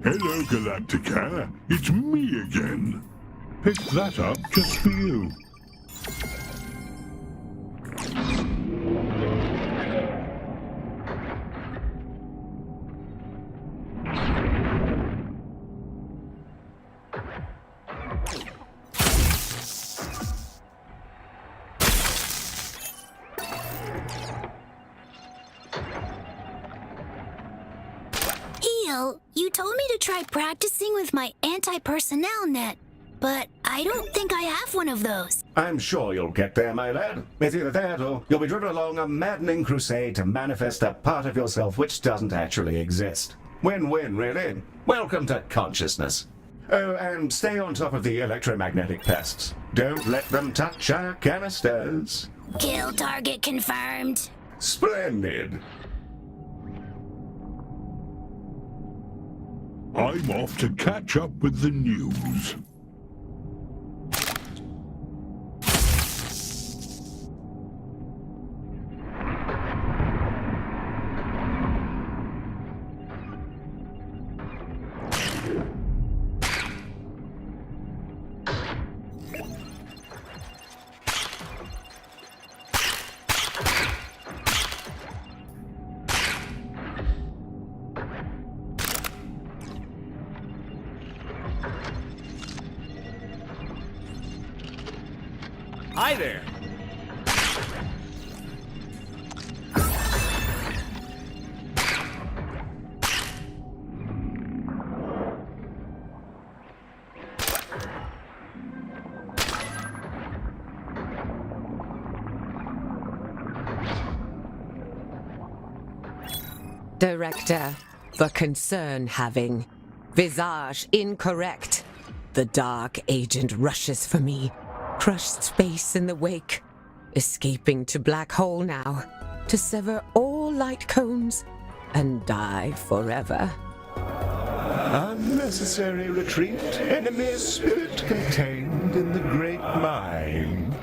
S4: Hello, Galacticare. It's me again. Picked that up just for you.
S5: You told me to try practicing with my anti-personnel net, but I don't think I have one of those.
S1: I'm sure you'll get there, my lad. It's either that or you'll be driven along a maddening crusade to manifest a part of yourself which doesn't actually exist. Win-win, really. Welcome to consciousness. Oh, and stay on top of the electromagnetic pests. Don't let them touch our canisters.
S5: Kill target confirmed.
S1: Splendid.
S4: I'm off to catch up with the news.
S9: Hi there.
S3: Director, the concern having. Visage incorrect. The dark agent rushes for me. Crushed space in the wake. Escaping to black hole now. To sever all light cones and die forever.
S8: Unnecessary retreat, enemy spirit contained in the great mind.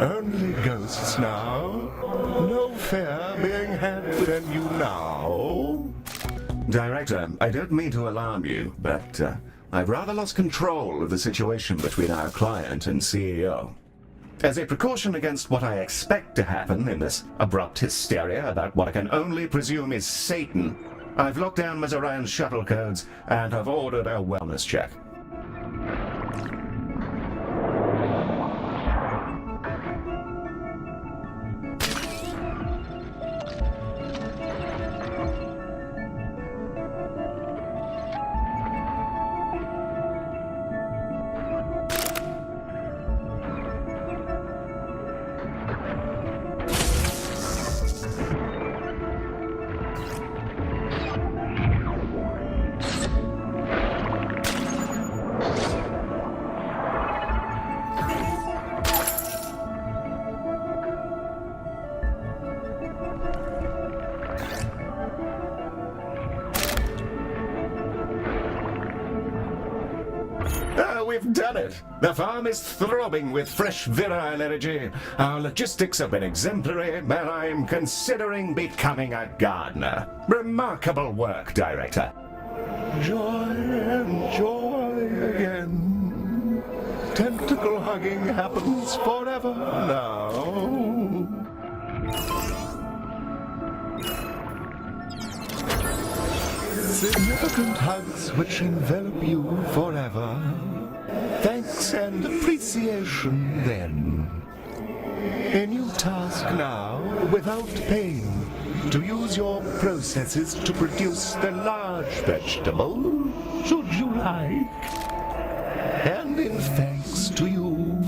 S8: Only ghosts now. No fear being had within you now.
S1: Director, I don't mean to alarm you, but I've rather lost control of the situation between our client and CEO. As a precaution against what I expect to happen in this abrupt hysteria about what I can only presume is Satan, I've locked down Ms. Orion's shuttle codes and have ordered a wellness check. We've done it! The farm is throbbing with fresh virile energy. Our logistics have been exemplary, and I'm considering becoming a gardener. Remarkable work, Director.
S8: Joy and joy again. Tentacle hugging happens forever now. Significant hugs which envelop you forever. Thanks and appreciation then. A new task now, without pain, to use your processes to produce the large vegetable, should you like. And in thanks to you.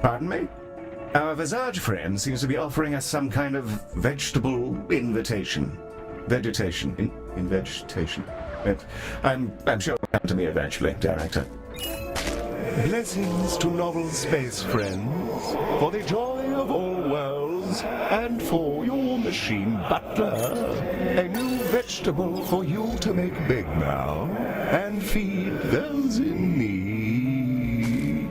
S1: Pardon me? Our Visage friend seems to be offering us some kind of vegetable invitation. Vegetation. In vegetation. I'm sure it'll come to me eventually, Director.
S8: Blessings to novel space friends, for the joy of all worlds, and for your machine butler. A new vegetable for you to make big now, and feed those in need.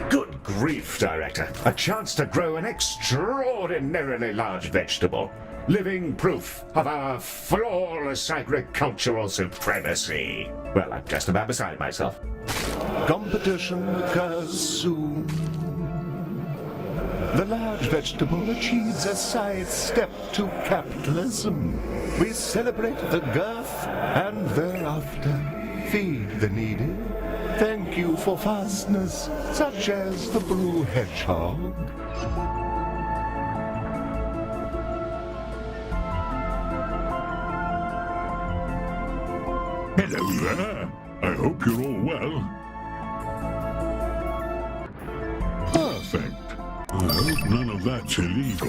S1: Good grief, Director. A chance to grow an extraordinarily large vegetable. Living proof of our flawless agricultural supremacy. Well, I'm just about beside myself.
S8: Competition occurs soon. The large vegetable achieves a sidestep to capitalism. We celebrate the girth and thereafter feed the needy. Thank you for fastness, such as the blue hedgehog.
S4: Hello there. I hope you're all well. Perfect. I hope none of that's illegal.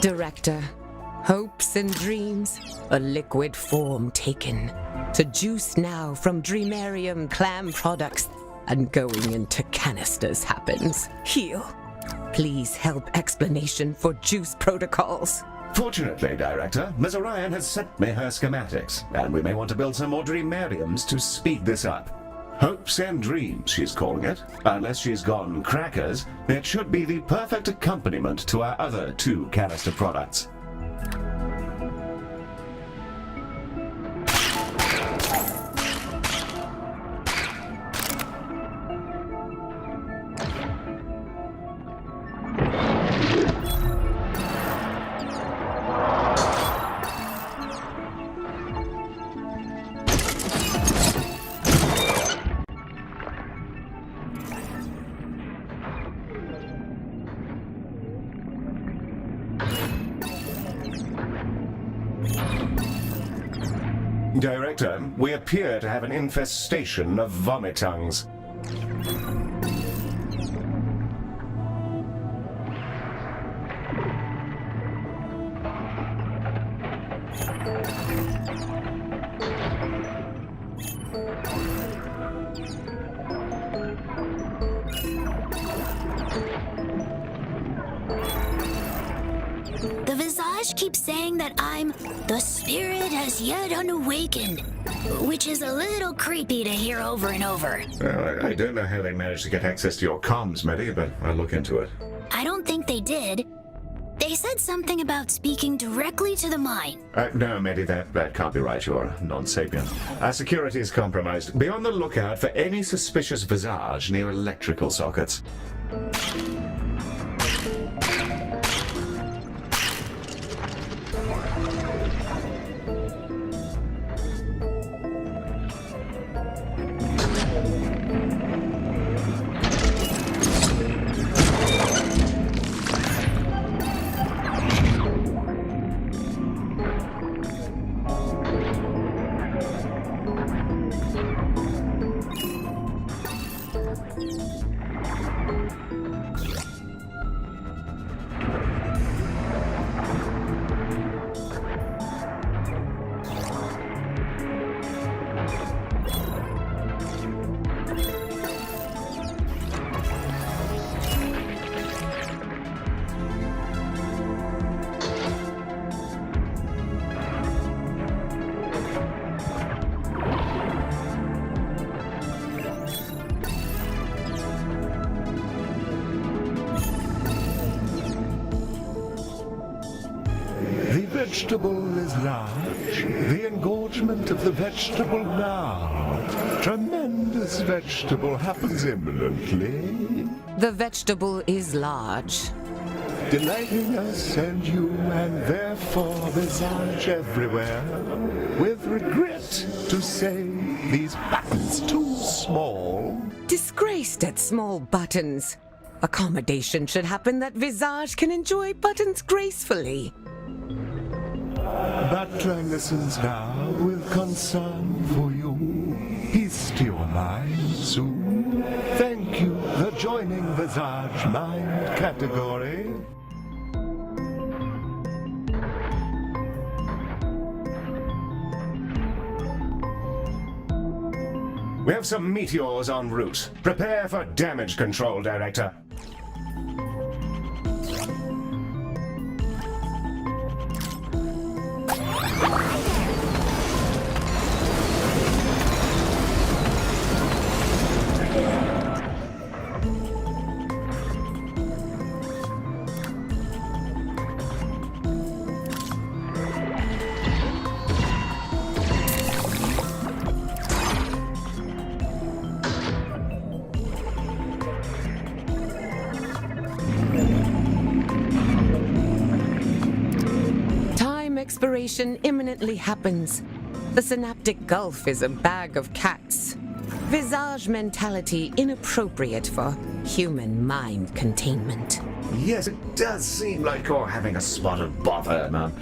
S3: Director, hopes and dreams, a liquid form taken. To juice now from Dreamarium clam products and going into canisters happens. Heal. Please help explanation for juice protocols.
S1: Fortunately, Director, Ms. Orion has sent me her schematics, and we may want to build some more Dreamariums to speed this up. Hopes and Dreams, she's calling it. Unless she's gone crackers, it should be the perfect accompaniment to our other 2 canister products. Director, we appear to have an infestation of vomitungs.
S5: The Visage keeps saying that I'm the spirit as yet unawakened, which is a little creepy to hear over and over.
S1: Well, I don't know how they managed to get access to your comms, Medi, but I'll look into it.
S5: I don't think they did. They said something about speaking directly to the mind.
S1: No, Medi, that can't be right. You're non-sapient. Our security is compromised. Be on the lookout for any suspicious Visage near electrical sockets.
S8: The vegetable is large. The engorgement of the vegetable now. Tremendous vegetable happens imminently.
S3: The vegetable is large.
S8: Delighting us and you, and therefore Visage everywhere. With regret to say, these buttons too small.
S3: Disgraced at small buttons. Accommodation should happen that Visage can enjoy buttons gracefully.
S8: Butler listens now with concern for you. Peace to your mind soon. Thank you for joining Visage mind category.
S1: We have some meteors en route. Prepare for damage control, Director.
S3: Expiration imminently happens. The synaptic gulf is a bag of cats. Visage mentality inappropriate for human mind containment.
S1: Yes, it does seem like you're having a spot of bother, Mum.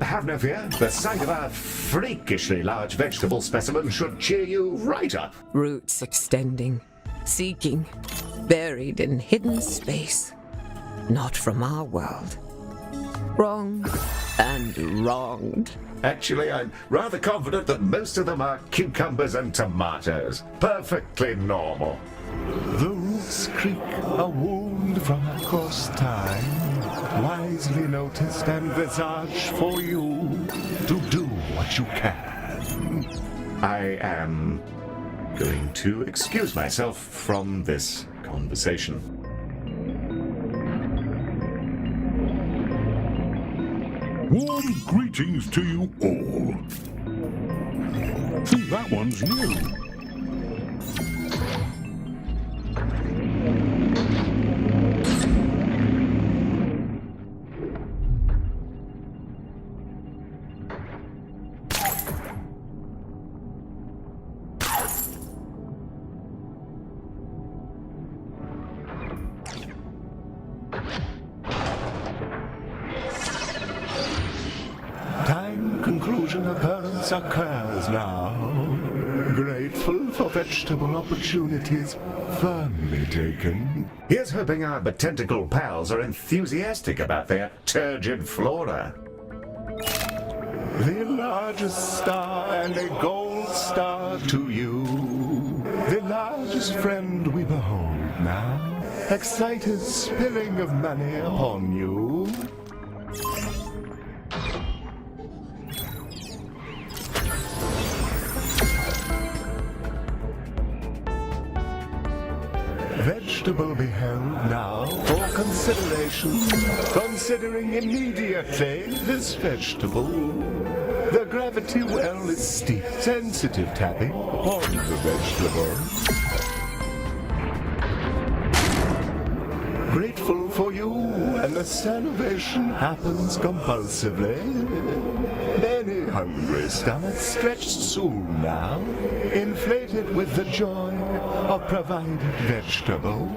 S1: Have no fear. The sight of a freakishly large vegetable specimen should cheer you right up.
S3: Roots extending, seeking, buried in hidden space. Not from our world. Wrong and wronged.
S1: Actually, I'm rather confident that most of them are cucumbers and tomatoes. Perfectly normal.
S8: The roots creak, a wound from across time. Wisely noticed and Visage for you to do what you can.
S1: I am Going to excuse myself from this conversation.
S4: Warm greetings to you all. Think that one's new.
S8: Time conclusion occurrence occurs now. Grateful for vegetable opportunities firmly taken.
S1: Here's hoping our botanical pals are enthusiastic about their turgid flora.
S8: The largest star and a gold star to you. The largest friend we behold now. Excited spilling of money upon you. Vegetable beheld now for consideration. Considering immediately this vegetable. The gravity well is steep, sensitive tapping upon the vegetable. Grateful for you, and the salivation happens compulsively. Many hungry stomachs stretched soon now, inflated with the joy of provided vegetable.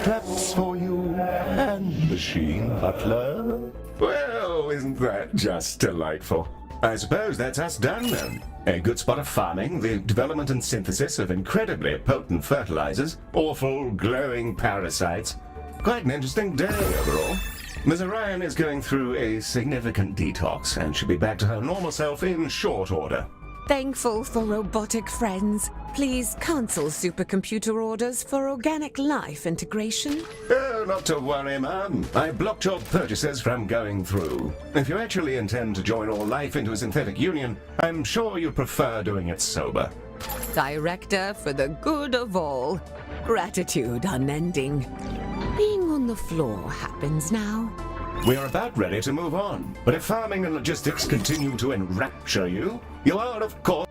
S8: Claps for you and machine butler.
S1: Well, isn't that just delightful? I suppose that's us done then. A good spot of farming, the development and synthesis of incredibly potent fertilizers, awful glowing parasites. Quite an interesting day overall. Ms. Orion is going through a significant detox and should be back to her normal self in short order.
S3: Thankful for robotic friends. Please cancel supercomputer orders for organic life integration.
S1: Oh, not to worry, ma'am. I blocked your purchases from going through. If you actually intend to join all life into a synthetic union, I'm sure you prefer doing it sober.
S3: Director for the good of all. Gratitude unending. Being on the floor happens now.
S1: We are about ready to move on, but if farming and logistics continue to enrapture you, you are, of course,